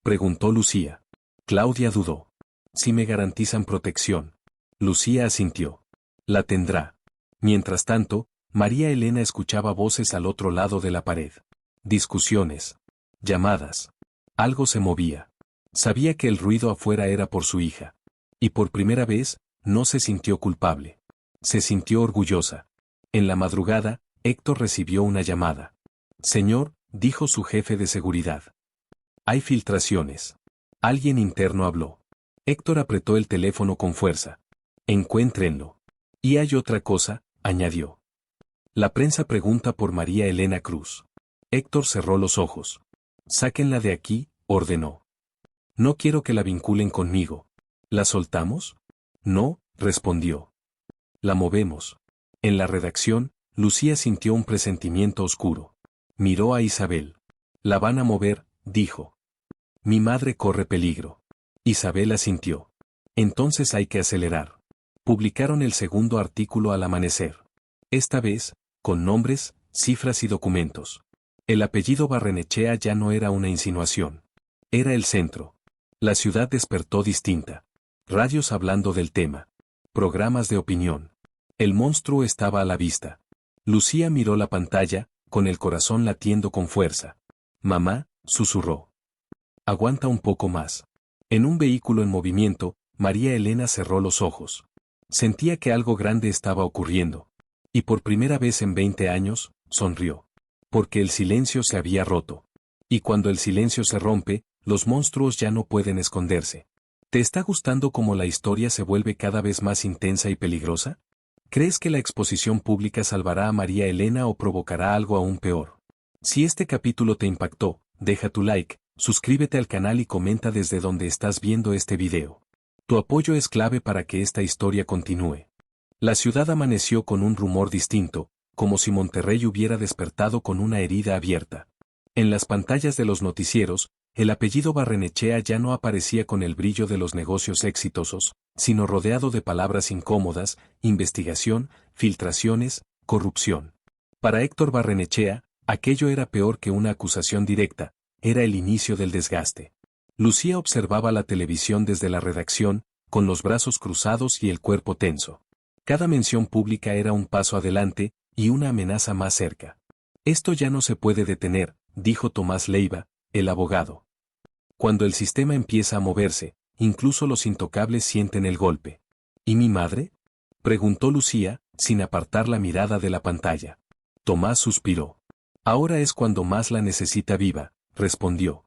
preguntó Lucía. Claudia dudó. Si me garantizan protección. Lucía asintió. La tendrá. Mientras tanto, María Elena escuchaba voces al otro lado de la pared. Discusiones. Llamadas. Algo se movía. Sabía que el ruido afuera era por su hija. Y por primera vez, no se sintió culpable. Se sintió orgullosa. En la madrugada, Héctor recibió una llamada. Señor, dijo su jefe de seguridad. Hay filtraciones. Alguien interno habló. Héctor apretó el teléfono con fuerza. Encuéntrenlo. Y hay otra cosa, añadió. La prensa pregunta por María Elena Cruz. Héctor cerró los ojos. Sáquenla de aquí, ordenó. No quiero que la vinculen conmigo. ¿La soltamos? No, respondió. La movemos. En la redacción, Lucía sintió un presentimiento oscuro. Miró a Isabel. La van a mover, dijo. Mi madre corre peligro. Isabel asintió. Entonces hay que acelerar. Publicaron el segundo artículo al amanecer. Esta vez, con nombres, cifras y documentos. El apellido Barrenechea ya no era una insinuación. Era el centro. La ciudad despertó distinta. Radios hablando del tema. Programas de opinión. El monstruo estaba a la vista. Lucía miró la pantalla, con el corazón latiendo con fuerza. Mamá, susurró. Aguanta un poco más. En un vehículo en movimiento, María Elena cerró los ojos. Sentía que algo grande estaba ocurriendo. Y por primera vez en 20 años, sonrió. Porque el silencio se había roto. Y cuando el silencio se rompe, los monstruos ya no pueden esconderse. ¿Te está gustando cómo la historia se vuelve cada vez más intensa y peligrosa? ¿Crees que la exposición pública salvará a María Elena o provocará algo aún peor? Si este capítulo te impactó, deja tu like, suscríbete al canal y comenta desde donde estás viendo este video. Tu apoyo es clave para que esta historia continúe. La ciudad amaneció con un rumor distinto, como si Monterrey hubiera despertado con una herida abierta. En las pantallas de los noticieros, el apellido Barrenechea ya no aparecía con el brillo de los negocios exitosos, sino rodeado de palabras incómodas, investigación, filtraciones, corrupción. Para Héctor Barrenechea, aquello era peor que una acusación directa, era el inicio del desgaste. Lucía observaba la televisión desde la redacción, con los brazos cruzados y el cuerpo tenso. Cada mención pública era un paso adelante, y una amenaza más cerca. Esto ya no se puede detener, dijo Tomás Leiva, el abogado. Cuando el sistema empieza a moverse, incluso los intocables sienten el golpe. ¿Y mi madre?, preguntó Lucía, sin apartar la mirada de la pantalla. Tomás suspiró. Ahora es cuando más la necesita viva, respondió.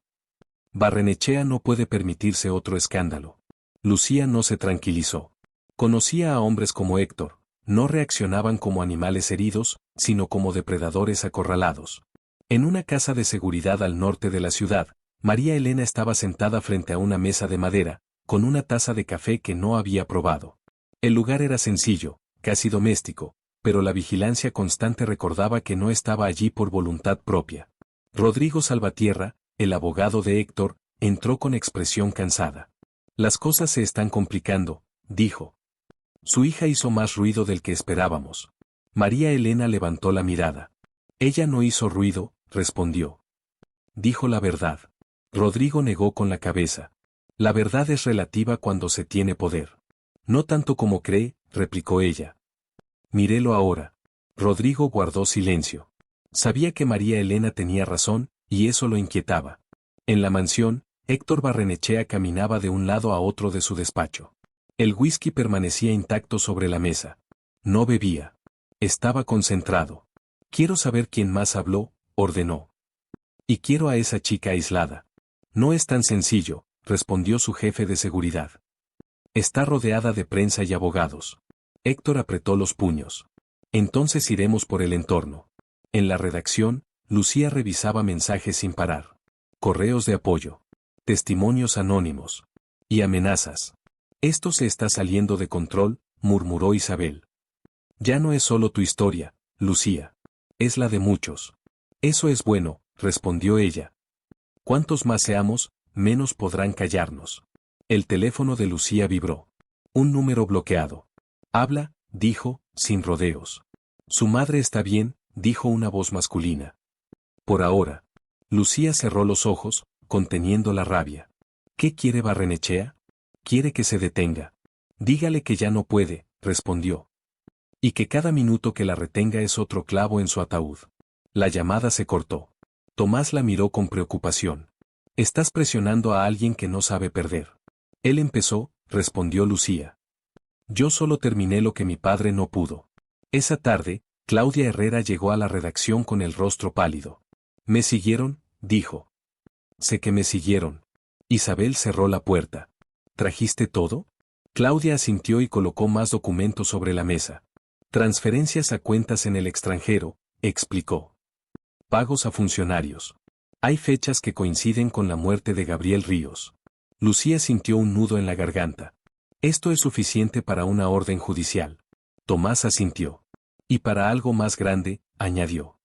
Barrenechea no puede permitirse otro escándalo. Lucía no se tranquilizó. Conocía a hombres como Héctor, no reaccionaban como animales heridos, sino como depredadores acorralados. En una casa de seguridad al norte de la ciudad, María Elena estaba sentada frente a una mesa de madera, con una taza de café que no había probado. El lugar era sencillo, casi doméstico, pero la vigilancia constante recordaba que no estaba allí por voluntad propia. Rodrigo Salvatierra, el abogado de Héctor, entró con expresión cansada. Las cosas se están complicando, dijo. Su hija hizo más ruido del que esperábamos. María Elena levantó la mirada. Ella no hizo ruido, respondió. Dijo la verdad. Rodrigo negó con la cabeza. La verdad es relativa cuando se tiene poder. No tanto como cree, replicó ella. Mírelo ahora. Rodrigo guardó silencio. Sabía que María Elena tenía razón, y eso lo inquietaba. En la mansión, Héctor Barrenechea caminaba de un lado a otro de su despacho. El whisky permanecía intacto sobre la mesa. No bebía. Estaba concentrado. Quiero saber quién más habló, ordenó. Y quiero a esa chica aislada. No es tan sencillo, respondió su jefe de seguridad. Está rodeada de prensa y abogados. Héctor apretó los puños. Entonces iremos por el entorno. En la redacción, Lucía revisaba mensajes sin parar. Correos de apoyo. Testimonios anónimos. Y amenazas. Esto se está saliendo de control, murmuró Isabel. Ya no es solo tu historia, Lucía. Es la de muchos. Eso es bueno, respondió ella. Cuantos más seamos, menos podrán callarnos. El teléfono de Lucía vibró. Un número bloqueado. Habla, dijo, sin rodeos. Su madre está bien, dijo una voz masculina. Por ahora. Lucía cerró los ojos, conteniendo la rabia. ¿Qué quiere Barrenechea? Quiere que se detenga. Dígale que ya no puede, respondió. Y que cada minuto que la retenga es otro clavo en su ataúd. La llamada se cortó. Tomás la miró con preocupación. Estás presionando a alguien que no sabe perder. Él empezó, respondió Lucía. Yo solo terminé lo que mi padre no pudo. Esa tarde, Claudia Herrera llegó a la redacción con el rostro pálido. ¿Me siguieron?, dijo. Sé que me siguieron. Isabel cerró la puerta. ¿Trajiste todo? Claudia asintió y colocó más documentos sobre la mesa. Transferencias a cuentas en el extranjero, explicó. Pagos a funcionarios. Hay fechas que coinciden con la muerte de Gabriel Ríos. Lucía sintió un nudo en la garganta. Esto es suficiente para una orden judicial. Tomás asintió. Y para algo más grande, añadió.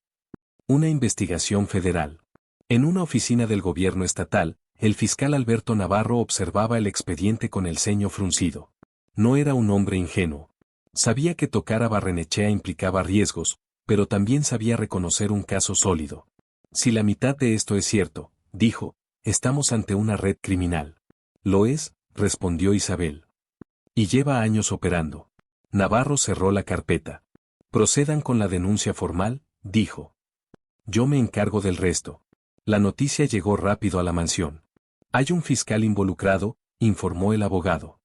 Una investigación federal. En una oficina del gobierno estatal, el fiscal Alberto Navarro observaba el expediente con el ceño fruncido. No era un hombre ingenuo. Sabía que tocar a Barrenechea implicaba riesgos, pero también sabía reconocer un caso sólido. Si la mitad de esto es cierto, dijo, estamos ante una red criminal. Lo es, respondió Isabel. Y lleva años operando. Navarro cerró la carpeta. Procedan con la denuncia formal, dijo. Yo me encargo del resto. La noticia llegó rápido a la mansión. Hay un fiscal involucrado, informó el abogado.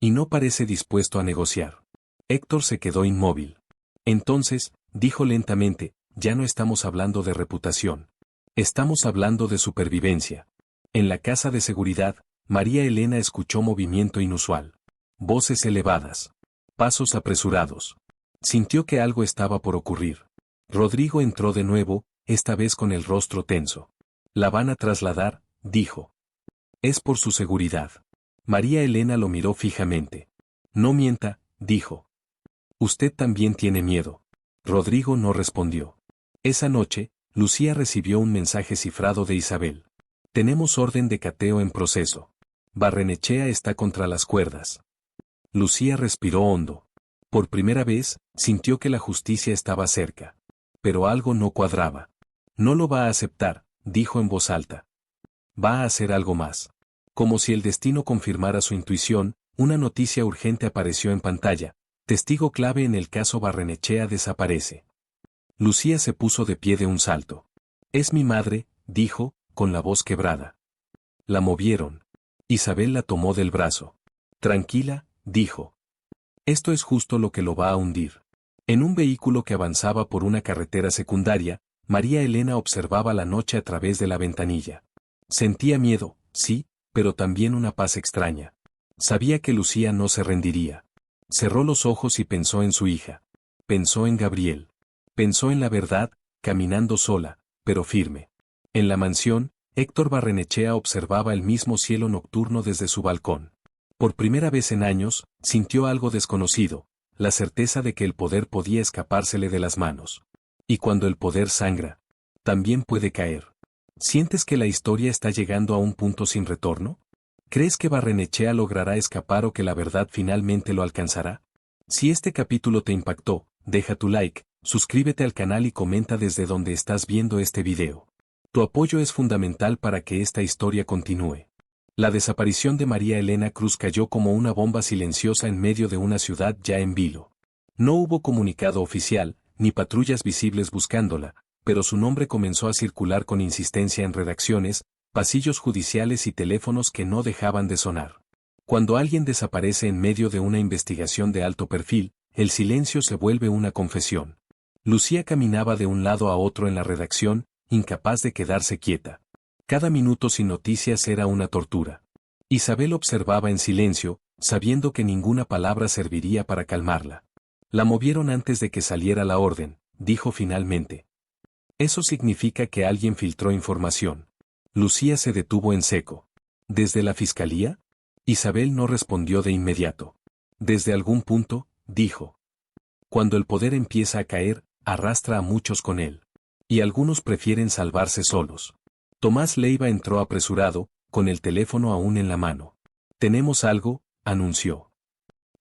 Y no parece dispuesto a negociar. Héctor se quedó inmóvil. Entonces, dijo lentamente, ya no estamos hablando de reputación. Estamos hablando de supervivencia. En la casa de seguridad, María Elena escuchó movimiento inusual. Voces elevadas. Pasos apresurados. Sintió que algo estaba por ocurrir. Rodrigo entró de nuevo, esta vez con el rostro tenso. La van a trasladar, dijo. Es por su seguridad. María Elena lo miró fijamente. No mienta, dijo. Usted también tiene miedo. Rodrigo no respondió. Esa noche, Lucía recibió un mensaje cifrado de Isabel. Tenemos orden de cateo en proceso. Barrenechea está contra las cuerdas. Lucía respiró hondo. Por primera vez, sintió que la justicia estaba cerca. Pero algo no cuadraba. No lo va a aceptar, dijo en voz alta. Va a hacer algo más. Como si el destino confirmara su intuición, una noticia urgente apareció en pantalla. Testigo clave en el caso Barrenechea desaparece. Lucía se puso de pie de un salto. Es mi madre, dijo, con la voz quebrada. La movieron. Isabel la tomó del brazo. Tranquila, dijo. Esto es justo lo que lo va a hundir. En un vehículo que avanzaba por una carretera secundaria, María Elena observaba la noche a través de la ventanilla. Sentía miedo, sí, pero también una paz extraña. Sabía que Lucía no se rendiría. Cerró los ojos y pensó en su hija. Pensó en Gabriel. Pensó en la verdad, caminando sola, pero firme. En la mansión, Héctor Barrenechea observaba el mismo cielo nocturno desde su balcón. Por primera vez en años, sintió algo desconocido, la certeza de que el poder podía escapársele de las manos. Y cuando el poder sangra, también puede caer. ¿Sientes que la historia está llegando a un punto sin retorno? ¿Crees que Barrenechea logrará escapar o que la verdad finalmente lo alcanzará? Si este capítulo te impactó, deja tu like, suscríbete al canal y comenta desde donde estás viendo este video. Tu apoyo es fundamental para que esta historia continúe. La desaparición de María Elena Cruz cayó como una bomba silenciosa en medio de una ciudad ya en vilo. No hubo comunicado oficial, ni patrullas visibles buscándola, pero su nombre comenzó a circular con insistencia en redacciones, pasillos judiciales y teléfonos que no dejaban de sonar. Cuando alguien desaparece en medio de una investigación de alto perfil, el silencio se vuelve una confesión. Lucía caminaba de un lado a otro en la redacción, incapaz de quedarse quieta. Cada minuto sin noticias era una tortura. Isabel observaba en silencio, sabiendo que ninguna palabra serviría para calmarla. La movieron antes de que saliera la orden, dijo finalmente. Eso significa que alguien filtró información. Lucía se detuvo en seco. ¿Desde la fiscalía? Isabel no respondió de inmediato. Desde algún punto, dijo. Cuando el poder empieza a caer, arrastra a muchos con él. Y algunos prefieren salvarse solos. Tomás Leiva entró apresurado, con el teléfono aún en la mano. Tenemos algo, anunció.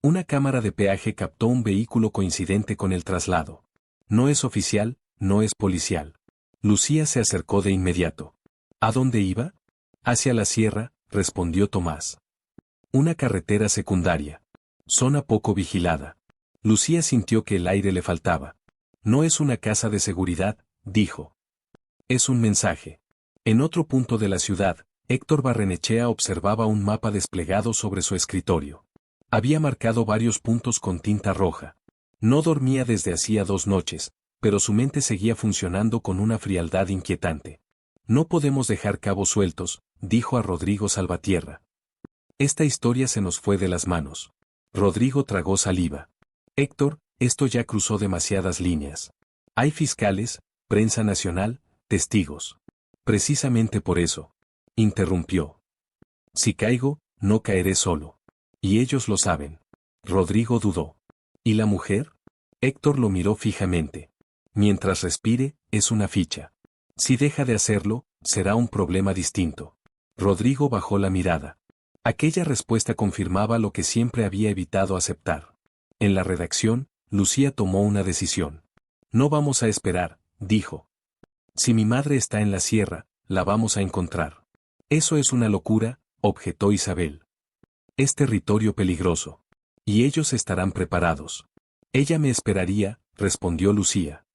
Una cámara de peaje captó un vehículo coincidente con el traslado. No es oficial, no es policial. Lucía se acercó de inmediato. ¿A dónde iba? Hacia la sierra, respondió Tomás. Una carretera secundaria. Zona poco vigilada. Lucía sintió que el aire le faltaba. No es una casa de seguridad, dijo. Es un mensaje. En otro punto de la ciudad, Héctor Barrenechea observaba un mapa desplegado sobre su escritorio. Había marcado varios puntos con tinta roja. No dormía desde hacía 2 noches, pero su mente seguía funcionando con una frialdad inquietante. No podemos dejar cabos sueltos, dijo a Rodrigo Salvatierra. Esta historia se nos fue de las manos. Rodrigo tragó saliva. Héctor, esto ya cruzó demasiadas líneas. Hay fiscales, prensa nacional, testigos. Precisamente por eso. Interrumpió. Si caigo, no caeré solo. Y ellos lo saben. Rodrigo dudó. ¿Y la mujer? Héctor lo miró fijamente. Mientras respire, es una ficha. Si deja de hacerlo, será un problema distinto. Rodrigo bajó la mirada. Aquella respuesta confirmaba lo que siempre había evitado aceptar. En la redacción, Lucía tomó una decisión. No vamos a esperar, dijo. Si mi madre está en la sierra, la vamos a encontrar. Eso es una locura, objetó Isabel. Es territorio peligroso. Y ellos estarán preparados. Ella me esperaría, respondió Lucía.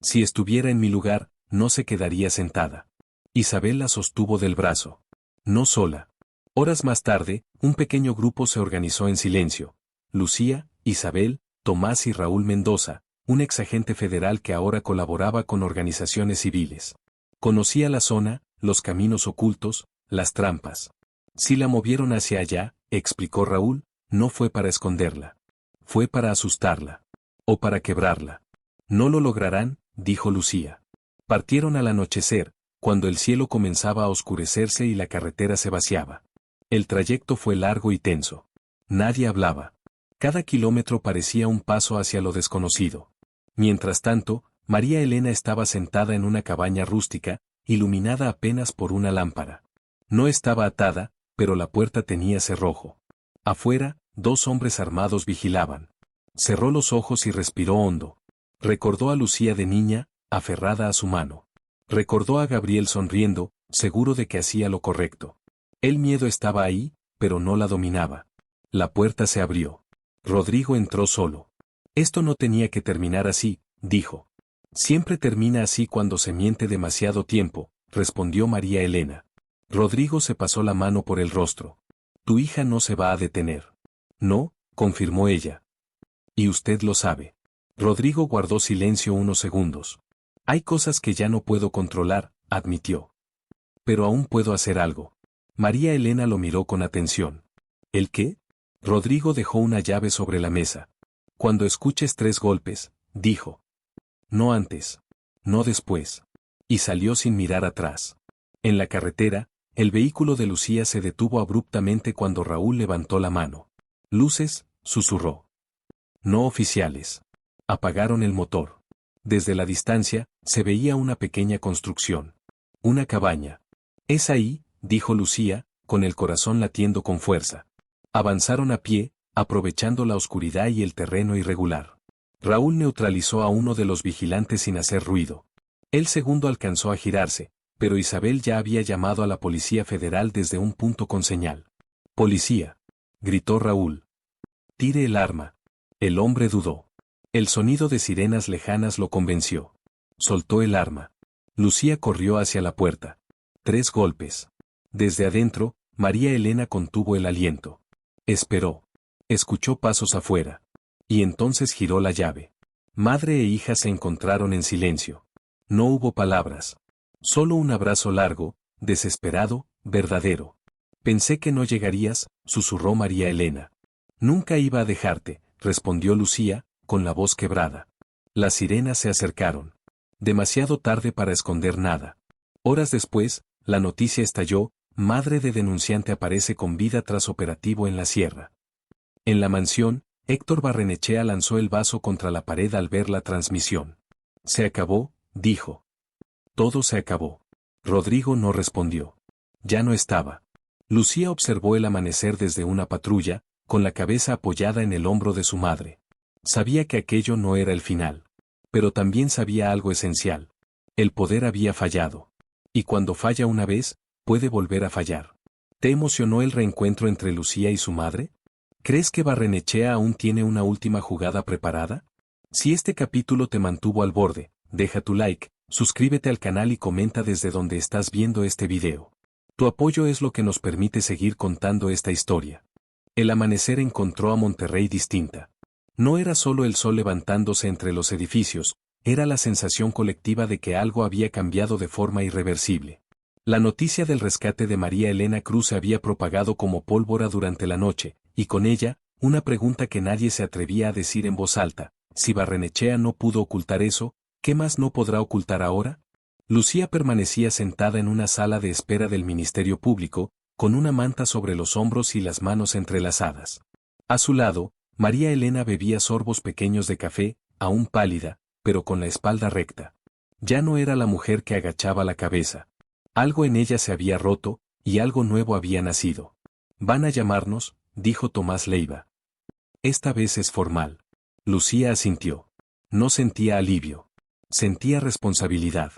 Si estuviera en mi lugar, no se quedaría sentada. Isabel la sostuvo del brazo. No sola. Horas más tarde, un pequeño grupo se organizó en silencio. Lucía, Isabel, Tomás y Raúl Mendoza, un exagente federal que ahora colaboraba con organizaciones civiles. Conocía la zona, los caminos ocultos, las trampas. Si la movieron hacia allá, explicó Raúl, no fue para esconderla. Fue para asustarla. O para quebrarla. No lo lograrán, dijo Lucía. Partieron al anochecer, cuando el cielo comenzaba a oscurecerse y la carretera se vaciaba. El trayecto fue largo y tenso. Nadie hablaba. Cada kilómetro parecía un paso hacia lo desconocido. Mientras tanto, María Elena estaba sentada en una cabaña rústica, iluminada apenas por una lámpara. No estaba atada, pero la puerta tenía cerrojo. Afuera, 2 hombres armados vigilaban. Cerró los ojos y respiró hondo. Recordó a Lucía de niña, aferrada a su mano. Recordó a Gabriel sonriendo, seguro de que hacía lo correcto. El miedo estaba ahí, pero no la dominaba. La puerta se abrió. Rodrigo entró solo. Esto no tenía que terminar así, dijo. Siempre termina así cuando se miente demasiado tiempo, respondió María Elena. Rodrigo se pasó la mano por el rostro. Tu hija no se va a detener. No, confirmó ella. Y usted lo sabe. Rodrigo guardó silencio unos segundos. Hay cosas que ya no puedo controlar, admitió. Pero aún puedo hacer algo. María Elena lo miró con atención. ¿El qué? Rodrigo dejó una llave sobre la mesa. Cuando escuches 3 golpes, dijo. No antes. No después. Y salió sin mirar atrás. En la carretera, el vehículo de Lucía se detuvo abruptamente cuando Raúl levantó la mano. Luces, susurró. No oficiales. Apagaron el motor. Desde la distancia, se veía una pequeña construcción. Una cabaña. Es ahí, dijo Lucía, con el corazón latiendo con fuerza. Avanzaron a pie, aprovechando la oscuridad y el terreno irregular. Raúl neutralizó a uno de los vigilantes sin hacer ruido. El segundo alcanzó a girarse, pero Isabel ya había llamado a la Policía Federal desde un punto con señal. «Policía», gritó Raúl. «Tire el arma». El hombre dudó. El sonido de sirenas lejanas lo convenció. Soltó el arma. Lucía corrió hacia la puerta. 3 golpes. Desde adentro, María Elena contuvo el aliento. Esperó. Escuchó pasos afuera. Y entonces giró la llave. Madre e hija se encontraron en silencio. No hubo palabras. Solo un abrazo largo, desesperado, verdadero. Pensé que no llegarías, susurró María Elena. Nunca iba a dejarte, respondió Lucía, con la voz quebrada. Las sirenas se acercaron. Demasiado tarde para esconder nada. Horas después, la noticia estalló, madre de denunciante aparece con vida tras operativo en la sierra. En la mansión, Héctor Barrenechea lanzó el vaso contra la pared al ver la transmisión. Se acabó, dijo. Todo se acabó. Rodrigo no respondió. Ya no estaba. Lucía observó el amanecer desde una patrulla, con la cabeza apoyada en el hombro de su madre. Sabía que aquello no era el final. Pero también sabía algo esencial. El poder había fallado. Y cuando falla una vez, puede volver a fallar. ¿Te emocionó el reencuentro entre Lucía y su madre? ¿Crees que Barrenechea aún tiene una última jugada preparada? Si este capítulo te mantuvo al borde, deja tu like, suscríbete al canal y comenta desde donde estás viendo este video. Tu apoyo es lo que nos permite seguir contando esta historia. El amanecer encontró a Monterrey distinta. No era solo el sol levantándose entre los edificios, era la sensación colectiva de que algo había cambiado de forma irreversible. La noticia del rescate de María Elena Cruz se había propagado como pólvora durante la noche, y con ella, una pregunta que nadie se atrevía a decir en voz alta: si Barrenechea no pudo ocultar eso, ¿qué más no podrá ocultar ahora? Lucía permanecía sentada en una sala de espera del Ministerio Público, con una manta sobre los hombros y las manos entrelazadas. A su lado, María Elena bebía sorbos pequeños de café, aún pálida, pero con la espalda recta. Ya no era la mujer que agachaba la cabeza. Algo en ella se había roto, y algo nuevo había nacido. «Van a llamarnos», dijo Tomás Leiva. «Esta vez es formal». Lucía asintió. No sentía alivio. Sentía responsabilidad.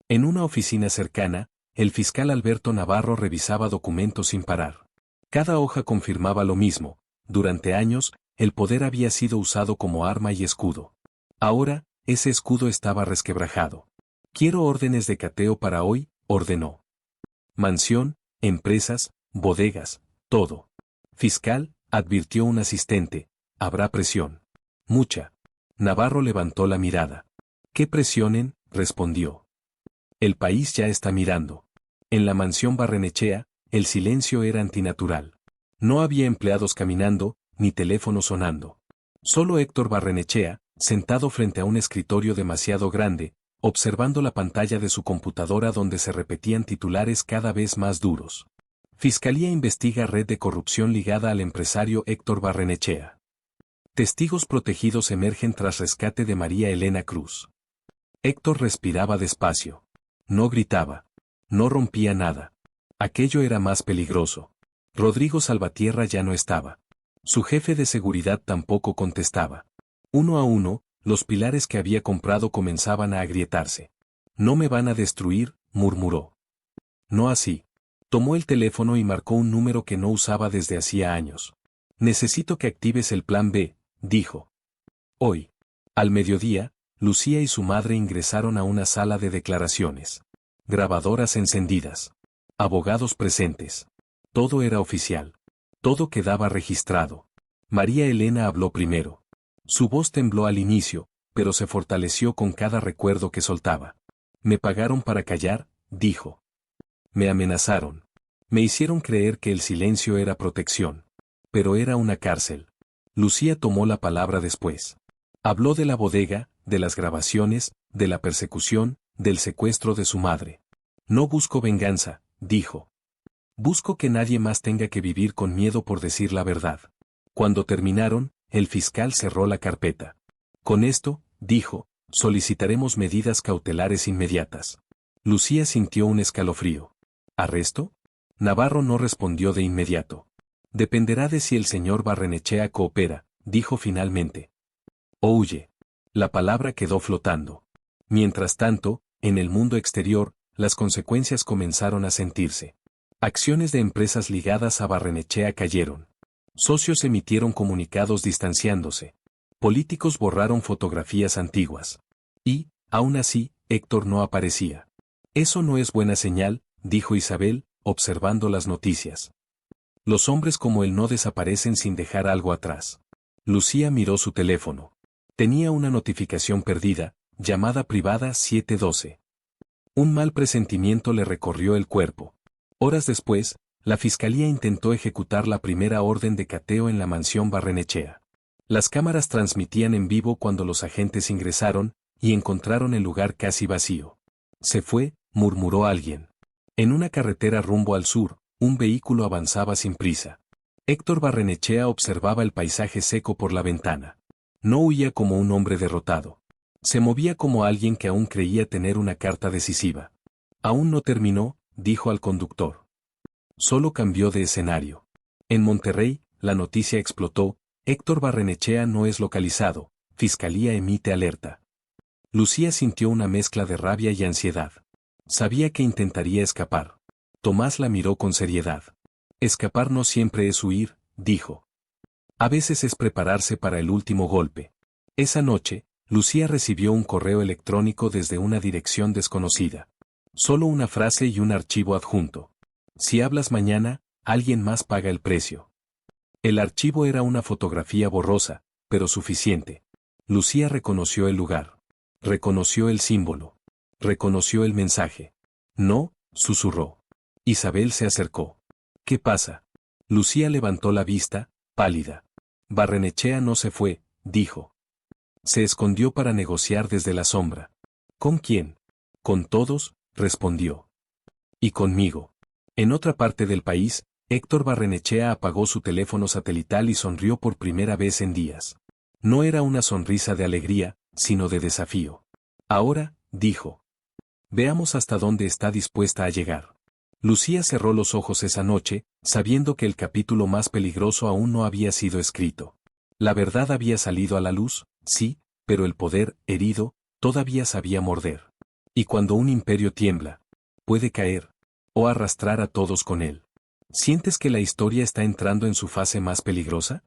En una oficina cercana, el fiscal Alberto Navarro revisaba documentos sin parar. Cada hoja confirmaba lo mismo. Durante años, el poder había sido usado como arma y escudo. Ahora, ese escudo estaba resquebrajado. «Quiero órdenes de cateo para hoy», ordenó. «Mansión, empresas, bodegas, todo». «Fiscal», advirtió un asistente, «habrá presión». «Mucha». Navarro levantó la mirada. «¿Qué presionen?», respondió. «El país ya está mirando». En la mansión Barrenechea, el silencio era antinatural. No había empleados caminando, ni teléfono sonando. Solo Héctor Barrenechea, sentado frente a un escritorio demasiado grande, observando la pantalla de su computadora donde se repetían titulares cada vez más duros. Fiscalía investiga red de corrupción ligada al empresario Héctor Barrenechea. Testigos protegidos emergen tras rescate de María Elena Cruz. Héctor respiraba despacio. No gritaba. No rompía nada. Aquello era más peligroso. Rodrigo Salvatierra ya no estaba. Su jefe de seguridad tampoco contestaba. Uno a uno, los pilares que había comprado comenzaban a agrietarse. «No me van a destruir», murmuró. «No así». Tomó el teléfono y marcó un número que no usaba desde hacía años. «Necesito que actives el plan B», dijo. Hoy. Al mediodía, Lucía y su madre ingresaron a una sala de declaraciones. Grabadoras encendidas. Abogados presentes. Todo era oficial. Todo quedaba registrado. María Elena habló primero. Su voz tembló al inicio, pero se fortaleció con cada recuerdo que soltaba. Me pagaron para callar, dijo. Me amenazaron. Me hicieron creer que el silencio era protección. Pero era una cárcel. Lucía tomó la palabra después. Habló de la bodega, de las grabaciones, de la persecución, del secuestro de su madre. No busco venganza, dijo. Busco que nadie más tenga que vivir con miedo por decir la verdad. Cuando terminaron, el fiscal cerró la carpeta. Con esto, dijo, solicitaremos medidas cautelares inmediatas. Lucía sintió un escalofrío. ¿Arresto? Navarro no respondió de inmediato. Dependerá de si el señor Barrenechea coopera, dijo finalmente. O huye. La palabra quedó flotando. Mientras tanto, en el mundo exterior, las consecuencias comenzaron a sentirse. Acciones de empresas ligadas a Barrenechea cayeron. Socios emitieron comunicados distanciándose. Políticos borraron fotografías antiguas. Y, aún así, Héctor no aparecía. Eso no es buena señal, dijo Isabel, observando las noticias. Los hombres como él no desaparecen sin dejar algo atrás. Lucía miró su teléfono. Tenía una notificación perdida, llamada privada 712. Un mal presentimiento le recorrió el cuerpo. Horas después, la fiscalía intentó ejecutar la primera orden de cateo en la mansión Barrenechea. Las cámaras transmitían en vivo cuando los agentes ingresaron, y encontraron el lugar casi vacío. Se fue, murmuró alguien. En una carretera rumbo al sur, un vehículo avanzaba sin prisa. Héctor Barrenechea observaba el paisaje seco por la ventana. No huía como un hombre derrotado. Se movía como alguien que aún creía tener una carta decisiva. Aún no terminó, dijo al conductor. Solo cambió de escenario. En Monterrey, la noticia explotó, Héctor Barrenechea no es localizado, Fiscalía emite alerta. Lucía sintió una mezcla de rabia y ansiedad. Sabía que intentaría escapar. Tomás la miró con seriedad. Escapar no siempre es huir, dijo. A veces es prepararse para el último golpe. Esa noche, Lucía recibió un correo electrónico desde una dirección desconocida. Solo una frase y un archivo adjunto. Si hablas mañana, alguien más paga el precio. El archivo era una fotografía borrosa, pero suficiente. Lucía reconoció el lugar. Reconoció el símbolo. Reconoció el mensaje. No, susurró. Isabel se acercó. ¿Qué pasa? Lucía levantó la vista, pálida. Barrenechea no se fue, dijo. Se escondió para negociar desde la sombra. ¿Con quién? Con todos, respondió. Y conmigo. En otra parte del país, Héctor Barrenechea apagó su teléfono satelital y sonrió por primera vez en días. No era una sonrisa de alegría, sino de desafío. Ahora, dijo. Veamos hasta dónde está dispuesta a llegar. Lucía cerró los ojos esa noche, sabiendo que el capítulo más peligroso aún no había sido escrito. La verdad había salido a la luz, sí, pero el poder, herido, todavía sabía morder. Y cuando un imperio tiembla, puede caer, o arrastrar a todos con él. ¿Sientes que la historia está entrando en su fase más peligrosa?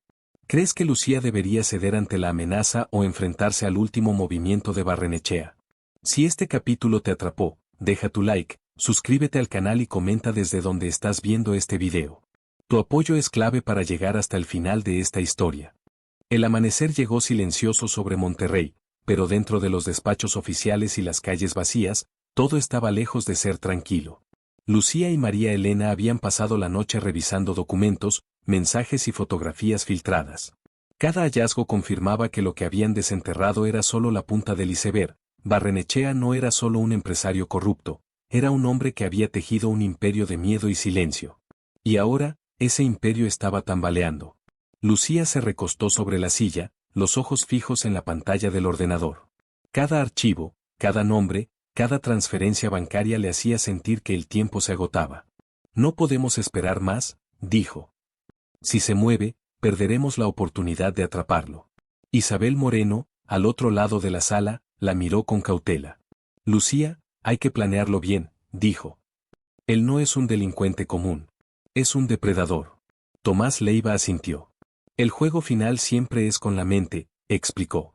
¿Crees que Lucía debería ceder ante la amenaza o enfrentarse al último movimiento de Barrenechea? Si este capítulo te atrapó, deja tu like, suscríbete al canal y comenta desde donde estás viendo este video. Tu apoyo es clave para llegar hasta el final de esta historia. El amanecer llegó silencioso sobre Monterrey, pero dentro de los despachos oficiales y las calles vacías, todo estaba lejos de ser tranquilo. Lucía y María Elena habían pasado la noche revisando documentos, mensajes y fotografías filtradas. Cada hallazgo confirmaba que lo que habían desenterrado era solo la punta del iceberg. Barrenechea no era solo un empresario corrupto, era un hombre que había tejido un imperio de miedo y silencio. Y ahora, ese imperio estaba tambaleando. Lucía se recostó sobre la silla, los ojos fijos en la pantalla del ordenador. Cada archivo, cada nombre, cada transferencia bancaria le hacía sentir que el tiempo se agotaba. No podemos esperar más, dijo. Si se mueve, perderemos la oportunidad de atraparlo. Isabel Moreno, al otro lado de la sala, la miró con cautela. Lucía, hay que planearlo bien, dijo. Él no es un delincuente común. Es un depredador. Tomás Leiva asintió. El juego final siempre es con la mente, explicó.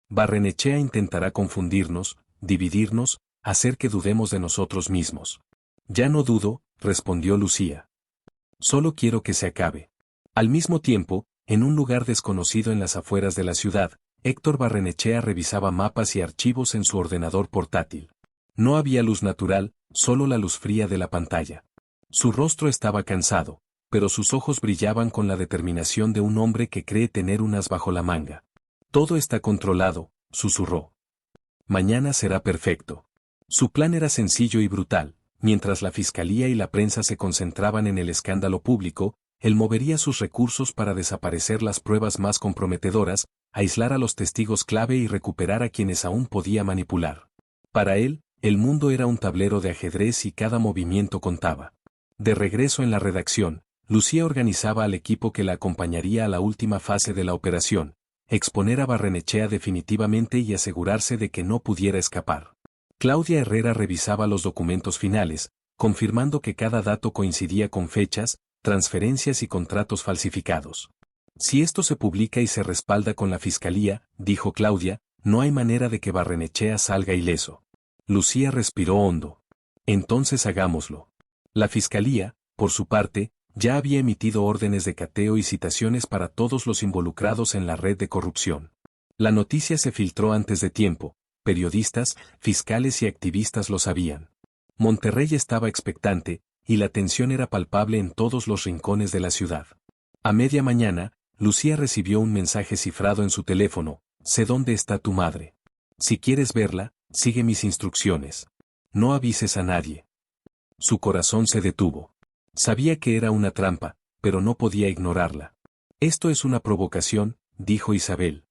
Barrenechea intentará confundirnos, dividirnos, hacer que dudemos de nosotros mismos. Ya no dudo, respondió Lucía. Solo quiero que se acabe. Al mismo tiempo, en un lugar desconocido en las afueras de la ciudad, Héctor Barrenechea revisaba mapas y archivos en su ordenador portátil. No había luz natural, solo la luz fría de la pantalla. Su rostro estaba cansado, pero sus ojos brillaban con la determinación de un hombre que cree tener un as bajo la manga. Todo está controlado, susurró. Mañana será perfecto. Su plan era sencillo y brutal. Mientras la fiscalía y la prensa se concentraban en el escándalo público, él movería sus recursos para desaparecer las pruebas más comprometedoras, aislar a los testigos clave y recuperar a quienes aún podía manipular. Para él, el mundo era un tablero de ajedrez y cada movimiento contaba. De regreso en la redacción, Lucía organizaba al equipo que la acompañaría a la última fase de la operación, exponer a Barrenechea definitivamente y asegurarse de que no pudiera escapar. Claudia Herrera revisaba los documentos finales, confirmando que cada dato coincidía con fechas, transferencias y contratos falsificados. Si esto se publica y se respalda con la fiscalía, dijo Claudia, no hay manera de que Barrenechea salga ileso. Lucía respiró hondo. Entonces hagámoslo. La fiscalía, por su parte, ya había emitido órdenes de cateo y citaciones para todos los involucrados en la red de corrupción. La noticia se filtró antes de tiempo. Periodistas, fiscales y activistas lo sabían. Monterrey estaba expectante, y la tensión era palpable en todos los rincones de la ciudad. A media mañana, Lucía recibió un mensaje cifrado en su teléfono: sé dónde está tu madre. Si quieres verla, sigue mis instrucciones. No avises a nadie. Su corazón se detuvo. Sabía que era una trampa, pero no podía ignorarla. Esto es una provocación, dijo Isabel.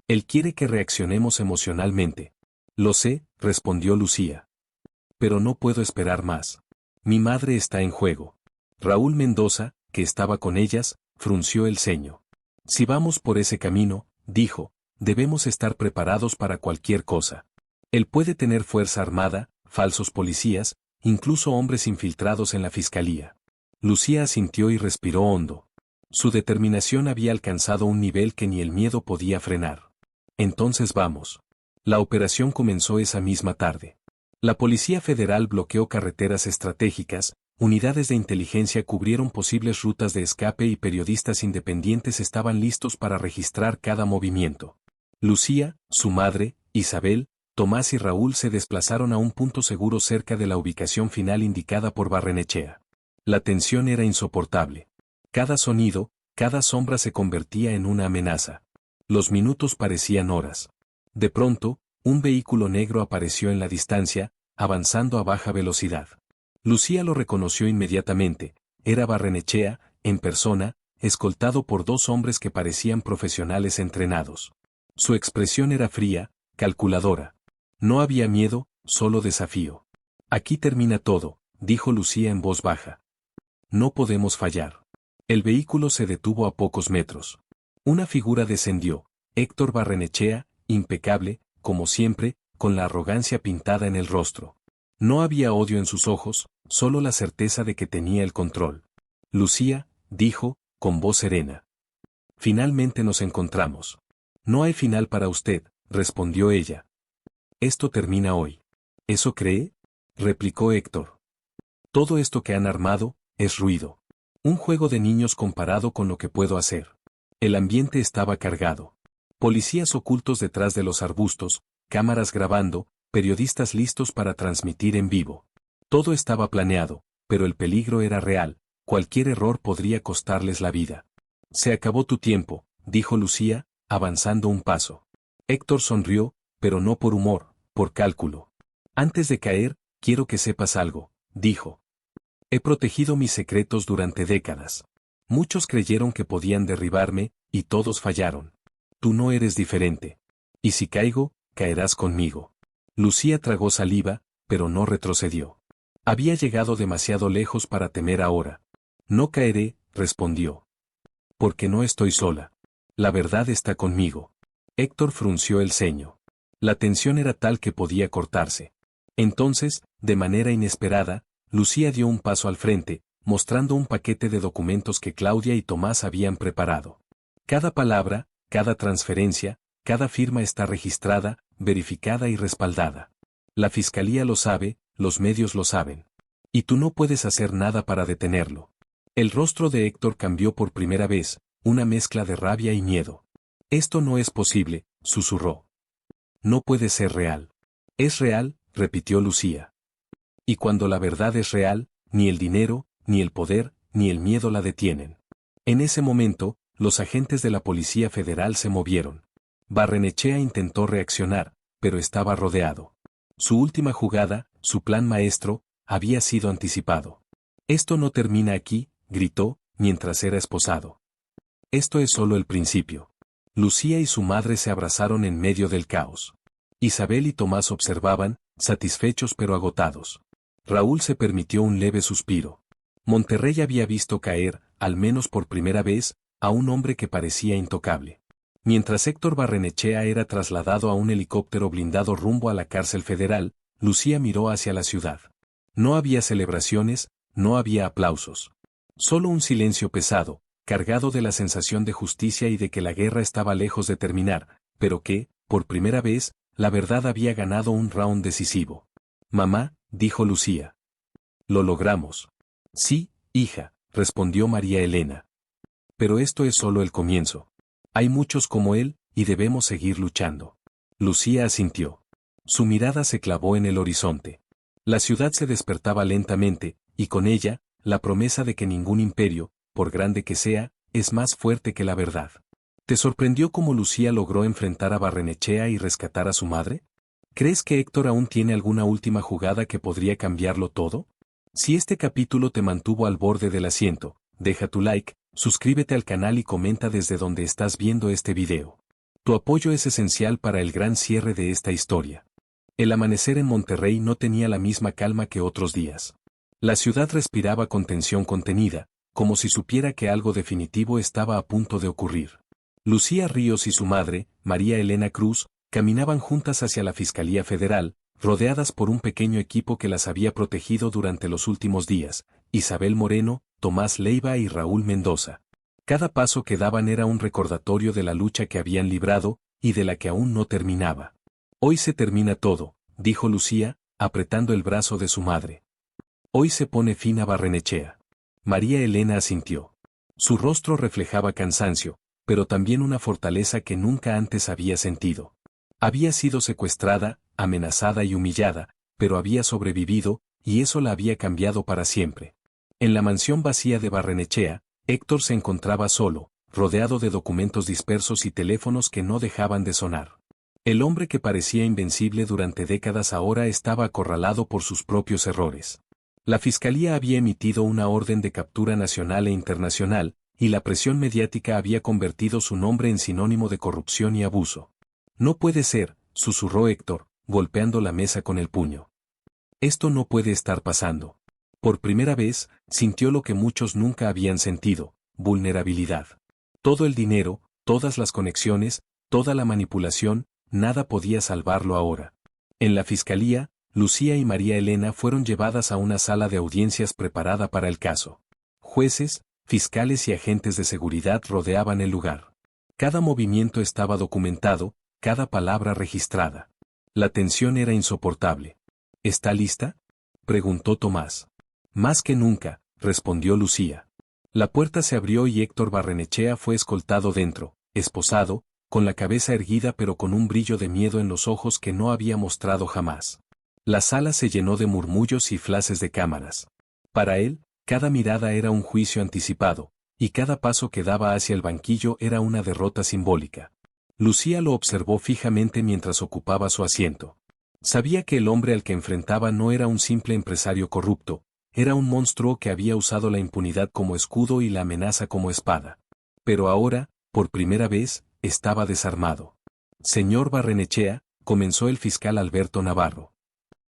Él quiere que reaccionemos emocionalmente. Lo sé, respondió Lucía. Pero no puedo esperar más. Mi madre está en juego. Raúl Mendoza, que estaba con ellas, frunció el ceño. Si vamos por ese camino, dijo, debemos estar preparados para cualquier cosa. Él puede tener fuerza armada, falsos policías, incluso hombres infiltrados en la fiscalía. Lucía asintió y respiró hondo. Su determinación había alcanzado un nivel que ni el miedo podía frenar. Entonces vamos. La operación comenzó esa misma tarde. La Policía Federal bloqueó carreteras estratégicas, unidades de inteligencia cubrieron posibles rutas de escape y periodistas independientes estaban listos para registrar cada movimiento. Lucía, su madre, Isabel, Tomás y Raúl se desplazaron a un punto seguro cerca de la ubicación final indicada por Barrenechea. La tensión era insoportable. Cada sonido, cada sombra se convertía en una amenaza. Los minutos parecían horas. De pronto, un vehículo negro apareció en la distancia, avanzando a baja velocidad. Lucía lo reconoció inmediatamente, era Barrenechea, en persona, escoltado por dos hombres que parecían profesionales entrenados. Su expresión era fría, calculadora. No había miedo, solo desafío. Aquí termina todo, dijo Lucía en voz baja. No podemos fallar. El vehículo se detuvo a pocos metros. Una figura descendió, Héctor Barrenechea, impecable, como siempre, con la arrogancia pintada en el rostro. No había odio en sus ojos, solo la certeza de que tenía el control. Lucía, dijo, con voz serena. Finalmente nos encontramos. No hay final para usted, respondió ella. Esto termina hoy. ¿Eso cree? Replicó Héctor. Todo esto que han armado, es ruido. Un juego de niños comparado con lo que puedo hacer. El ambiente estaba cargado. Policías ocultos detrás de los arbustos, cámaras grabando, periodistas listos para transmitir en vivo. Todo estaba planeado, pero el peligro era real, cualquier error podría costarles la vida. Se acabó tu tiempo, dijo Lucía, avanzando un paso. Héctor sonrió, pero no por humor, por cálculo. Antes de caer, quiero que sepas algo, dijo. He protegido mis secretos durante décadas. Muchos creyeron que podían derribarme, y todos fallaron. Tú no eres diferente. Y si caigo, caerás conmigo. Lucía tragó saliva, pero no retrocedió. Había llegado demasiado lejos para temer ahora. No caeré, respondió. Porque no estoy sola. La verdad está conmigo. Héctor frunció el ceño. La tensión era tal que podía cortarse. Entonces, de manera inesperada, Lucía dio un paso al frente, mostrando un paquete de documentos que Claudia y Tomás habían preparado. Cada palabra, cada transferencia, cada firma está registrada, verificada y respaldada. La fiscalía lo sabe, los medios lo saben. Y tú no puedes hacer nada para detenerlo. El rostro de Héctor cambió por primera vez, una mezcla de rabia y miedo. Esto no es posible, susurró. No puede ser real. Es real, repitió Lucía. Y cuando la verdad es real, ni el dinero, ni el poder, ni el miedo la detienen. En ese momento, los agentes de la Policía Federal se movieron. Barrenechea intentó reaccionar, pero estaba rodeado. Su última jugada, su plan maestro, había sido anticipado. Esto no termina aquí, gritó, mientras era esposado. Esto es solo el principio. Lucía y su madre se abrazaron en medio del caos. Isabel y Tomás observaban, satisfechos pero agotados. Raúl se permitió un leve suspiro. Monterrey había visto caer, al menos por primera vez, a un hombre que parecía intocable. Mientras Héctor Barrenechea era trasladado a un helicóptero blindado rumbo a la cárcel federal, Lucía miró hacia la ciudad. No había celebraciones, no había aplausos. Solo un silencio pesado, cargado de la sensación de justicia y de que la guerra estaba lejos de terminar, pero que, por primera vez, la verdad había ganado un round decisivo. Mamá, dijo Lucía. Lo logramos. Sí, hija, respondió María Elena. Pero esto es solo el comienzo. Hay muchos como él, y debemos seguir luchando. Lucía asintió. Su mirada se clavó en el horizonte. La ciudad se despertaba lentamente, y con ella, la promesa de que ningún imperio, por grande que sea, es más fuerte que la verdad. ¿Te sorprendió cómo Lucía logró enfrentar a Barrenechea y rescatar a su madre? ¿Crees que Héctor aún tiene alguna última jugada que podría cambiarlo todo? Si este capítulo te mantuvo al borde del asiento, deja tu like, suscríbete al canal y comenta desde donde estás viendo este video. Tu apoyo es esencial para el gran cierre de esta historia. El amanecer en Monterrey no tenía la misma calma que otros días. La ciudad respiraba con tensión contenida, como si supiera que algo definitivo estaba a punto de ocurrir. Lucía Ríos y su madre, María Elena Cruz, caminaban juntas hacia la Fiscalía Federal, rodeadas por un pequeño equipo que las había protegido durante los últimos días, Isabel Moreno, Tomás Leiva y Raúl Mendoza. Cada paso que daban era un recordatorio de la lucha que habían librado, y de la que aún no terminaba. Hoy se termina todo, dijo Lucía, apretando el brazo de su madre. Hoy se pone fin a Barrenechea. María Elena asintió. Su rostro reflejaba cansancio, pero también una fortaleza que nunca antes había sentido. Había sido secuestrada, amenazada y humillada, pero había sobrevivido, y eso la había cambiado para siempre. En la mansión vacía de Barrenechea, Héctor se encontraba solo, rodeado de documentos dispersos y teléfonos que no dejaban de sonar. El hombre que parecía invencible durante décadas ahora estaba acorralado por sus propios errores. La Fiscalía había emitido una orden de captura nacional e internacional, y la presión mediática había convertido su nombre en sinónimo de corrupción y abuso. No puede ser, susurró Héctor, golpeando la mesa con el puño. Esto no puede estar pasando. Por primera vez, sintió lo que muchos nunca habían sentido, vulnerabilidad. Todo el dinero, todas las conexiones, toda la manipulación, nada podía salvarlo ahora. En la Fiscalía, Lucía y María Elena fueron llevadas a una sala de audiencias preparada para el caso. Jueces, fiscales y agentes de seguridad rodeaban el lugar. Cada movimiento estaba documentado, cada palabra registrada. La tensión era insoportable. ¿Está lista?, preguntó Tomás. Más que nunca, respondió Lucía. La puerta se abrió y Héctor Barrenechea fue escoltado dentro, esposado, con la cabeza erguida pero con un brillo de miedo en los ojos que no había mostrado jamás. La sala se llenó de murmullos y flashes de cámaras. Para él, cada mirada era un juicio anticipado, y cada paso que daba hacia el banquillo era una derrota simbólica. Lucía lo observó fijamente mientras ocupaba su asiento. Sabía que el hombre al que enfrentaba no era un simple empresario corrupto, era un monstruo que había usado la impunidad como escudo y la amenaza como espada. Pero ahora, por primera vez, estaba desarmado. Señor Barrenechea, comenzó el fiscal Alberto Navarro.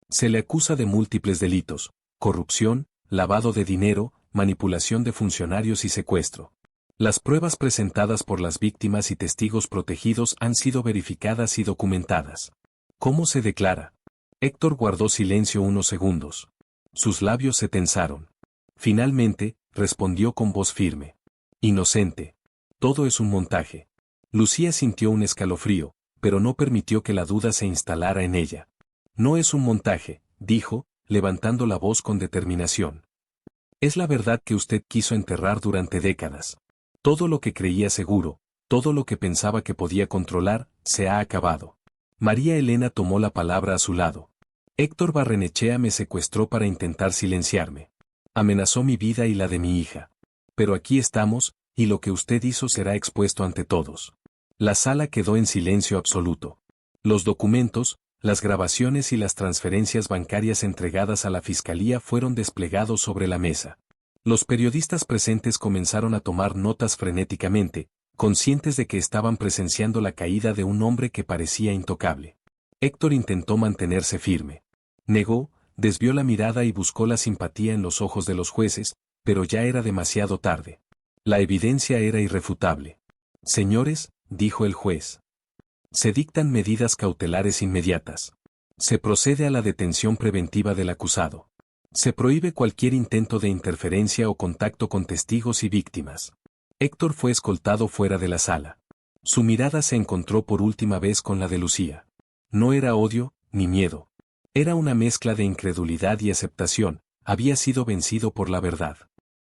Se le acusa de múltiples delitos: corrupción, lavado de dinero, manipulación de funcionarios y secuestro. Las pruebas presentadas por las víctimas y testigos protegidos han sido verificadas y documentadas. ¿Cómo se declara? Héctor guardó silencio unos segundos. Sus labios se tensaron. Finalmente, respondió con voz firme. Inocente. Todo es un montaje. Lucía sintió un escalofrío, pero no permitió que la duda se instalara en ella. No es un montaje, dijo, levantando la voz con determinación. Es la verdad que usted quiso enterrar durante décadas. Todo lo que creía seguro, todo lo que pensaba que podía controlar, se ha acabado. María Elena tomó la palabra a su lado. Héctor Barrenechea me secuestró para intentar silenciarme. Amenazó mi vida y la de mi hija. Pero aquí estamos, y lo que usted hizo será expuesto ante todos. La sala quedó en silencio absoluto. Los documentos, las grabaciones y las transferencias bancarias entregadas a la fiscalía fueron desplegados sobre la mesa. Los periodistas presentes comenzaron a tomar notas frenéticamente, conscientes de que estaban presenciando la caída de un hombre que parecía intocable. Héctor intentó mantenerse firme. Negó, desvió la mirada y buscó la simpatía en los ojos de los jueces, pero ya era demasiado tarde. La evidencia era irrefutable. Señores, dijo el juez. Se dictan medidas cautelares inmediatas. Se procede a la detención preventiva del acusado. Se prohíbe cualquier intento de interferencia o contacto con testigos y víctimas. Héctor fue escoltado fuera de la sala. Su mirada se encontró por última vez con la de Lucía. No era odio, ni miedo. Era una mezcla de incredulidad y aceptación, había sido vencido por la verdad.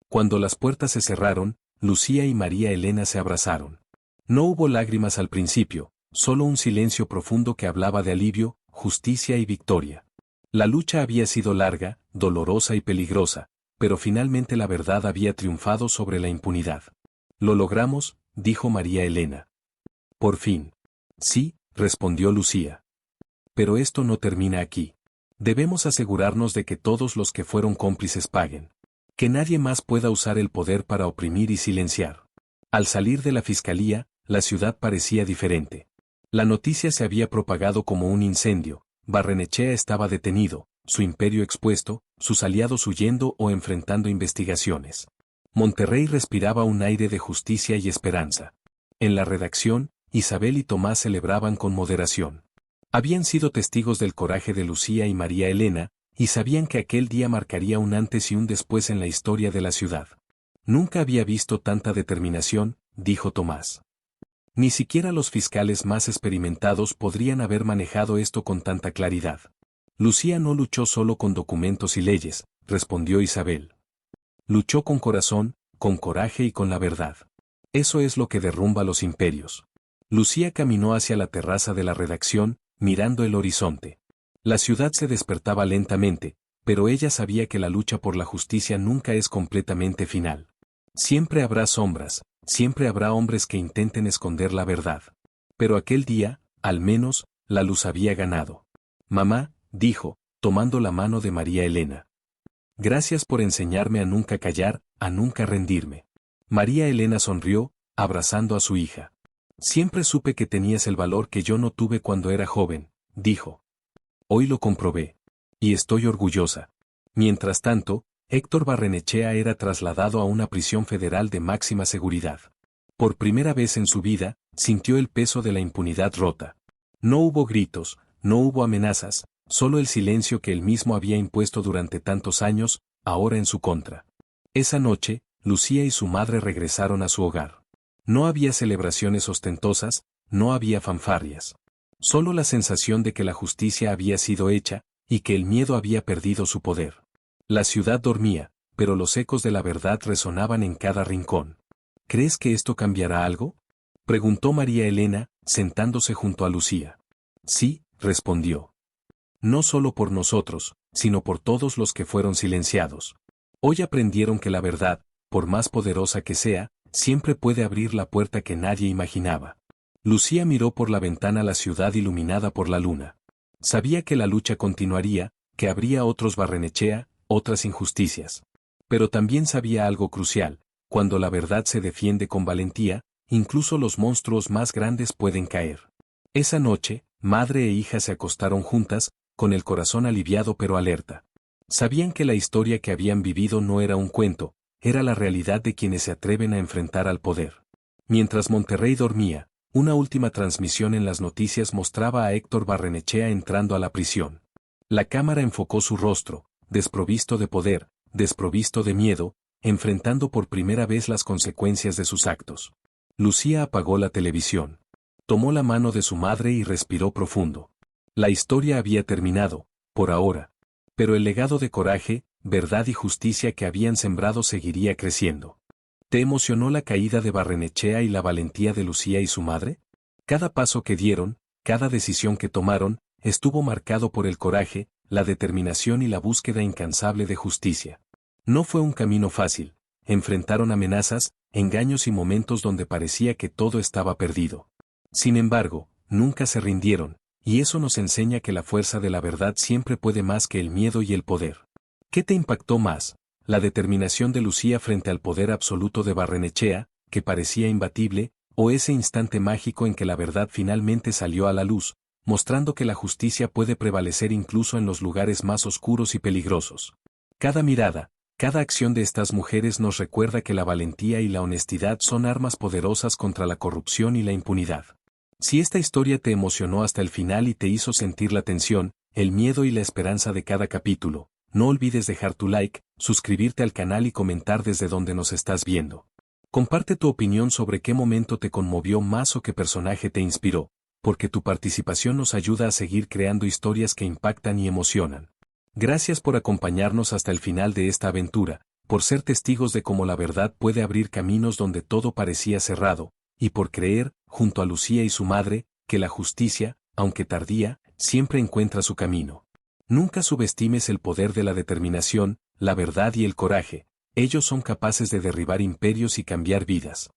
Cuando las puertas se cerraron, Lucía y María Elena se abrazaron. No hubo lágrimas al principio, solo un silencio profundo que hablaba de alivio, justicia y victoria. La lucha había sido larga, dolorosa y peligrosa, pero finalmente la verdad había triunfado sobre la impunidad. Lo logramos, dijo María Elena. Por fin. Sí, respondió Lucía. Pero esto no termina aquí. Debemos asegurarnos de que todos los que fueron cómplices paguen. Que nadie más pueda usar el poder para oprimir y silenciar. Al salir de la fiscalía, la ciudad parecía diferente. La noticia se había propagado como un incendio. Barrenechea estaba detenido, su imperio expuesto, sus aliados huyendo o enfrentando investigaciones. Monterrey respiraba un aire de justicia y esperanza. En la redacción, Isabel y Tomás celebraban con moderación. Habían sido testigos del coraje de Lucía y María Elena, y sabían que aquel día marcaría un antes y un después en la historia de la ciudad. Nunca había visto tanta determinación, dijo Tomás. Ni siquiera los fiscales más experimentados podrían haber manejado esto con tanta claridad. Lucía no luchó solo con documentos y leyes, respondió Isabel. Luchó con corazón, con coraje y con la verdad. Eso es lo que derrumba los imperios. Lucía caminó hacia la terraza de la redacción, mirando el horizonte. La ciudad se despertaba lentamente, pero ella sabía que la lucha por la justicia nunca es completamente final. Siempre habrá sombras, siempre habrá hombres que intenten esconder la verdad. Pero aquel día, al menos, la luz había ganado. Mamá, dijo, tomando la mano de María Elena. Gracias por enseñarme a nunca callar, a nunca rendirme. María Elena sonrió, abrazando a su hija. Siempre supe que tenías el valor que yo no tuve cuando era joven, dijo. Hoy lo comprobé. Y estoy orgullosa. Mientras tanto, Héctor Barrenechea era trasladado a una prisión federal de máxima seguridad. Por primera vez en su vida, sintió el peso de la impunidad rota. No hubo gritos, no hubo amenazas, solo el silencio que él mismo había impuesto durante tantos años, ahora en su contra. Esa noche, Lucía y su madre regresaron a su hogar. No había celebraciones ostentosas, no había fanfarrias. Solo la sensación de que la justicia había sido hecha, y que el miedo había perdido su poder. La ciudad dormía, pero los ecos de la verdad resonaban en cada rincón. ¿Crees que esto cambiará algo?, preguntó María Elena, sentándose junto a Lucía. Sí, respondió. No solo por nosotros, sino por todos los que fueron silenciados. Hoy aprendieron que la verdad, por más poderosa que sea, siempre puede abrir la puerta que nadie imaginaba. Lucía miró por la ventana la ciudad iluminada por la luna. Sabía que la lucha continuaría, que habría otros Barrenechea, otras injusticias. Pero también sabía algo crucial: cuando la verdad se defiende con valentía, incluso los monstruos más grandes pueden caer. Esa noche, madre e hija se acostaron juntas, con el corazón aliviado pero alerta. Sabían que la historia que habían vivido no era un cuento, era la realidad de quienes se atreven a enfrentar al poder. Mientras Monterrey dormía, una última transmisión en las noticias mostraba a Héctor Barrenechea entrando a la prisión. La cámara enfocó su rostro, desprovisto de poder, desprovisto de miedo, enfrentando por primera vez las consecuencias de sus actos. Lucía apagó la televisión. Tomó la mano de su madre y respiró profundo. La historia había terminado, por ahora. Pero el legado de coraje, verdad y justicia que habían sembrado seguiría creciendo. ¿Te emocionó la caída de Barrenechea y la valentía de Lucía y su madre? Cada paso que dieron, cada decisión que tomaron, estuvo marcado por el coraje, la determinación y la búsqueda incansable de justicia. No fue un camino fácil, enfrentaron amenazas, engaños y momentos donde parecía que todo estaba perdido. Sin embargo, nunca se rindieron, y eso nos enseña que la fuerza de la verdad siempre puede más que el miedo y el poder. ¿Qué te impactó más? ¿La determinación de Lucía frente al poder absoluto de Barrenechea, que parecía imbatible, o ese instante mágico en que la verdad finalmente salió a la luz, mostrando que la justicia puede prevalecer incluso en los lugares más oscuros y peligrosos? Cada mirada, cada acción de estas mujeres nos recuerda que la valentía y la honestidad son armas poderosas contra la corrupción y la impunidad. Si esta historia te emocionó hasta el final y te hizo sentir la tensión, el miedo y la esperanza de cada capítulo, no olvides dejar tu like, suscribirte al canal y comentar desde donde nos estás viendo. Comparte tu opinión sobre qué momento te conmovió más o qué personaje te inspiró, porque tu participación nos ayuda a seguir creando historias que impactan y emocionan. Gracias por acompañarnos hasta el final de esta aventura, por ser testigos de cómo la verdad puede abrir caminos donde todo parecía cerrado, y por creer, junto a Lucía y su madre, que la justicia, aunque tardía, siempre encuentra su camino. Nunca subestimes el poder de la determinación, la verdad y el coraje. Ellos son capaces de derribar imperios y cambiar vidas.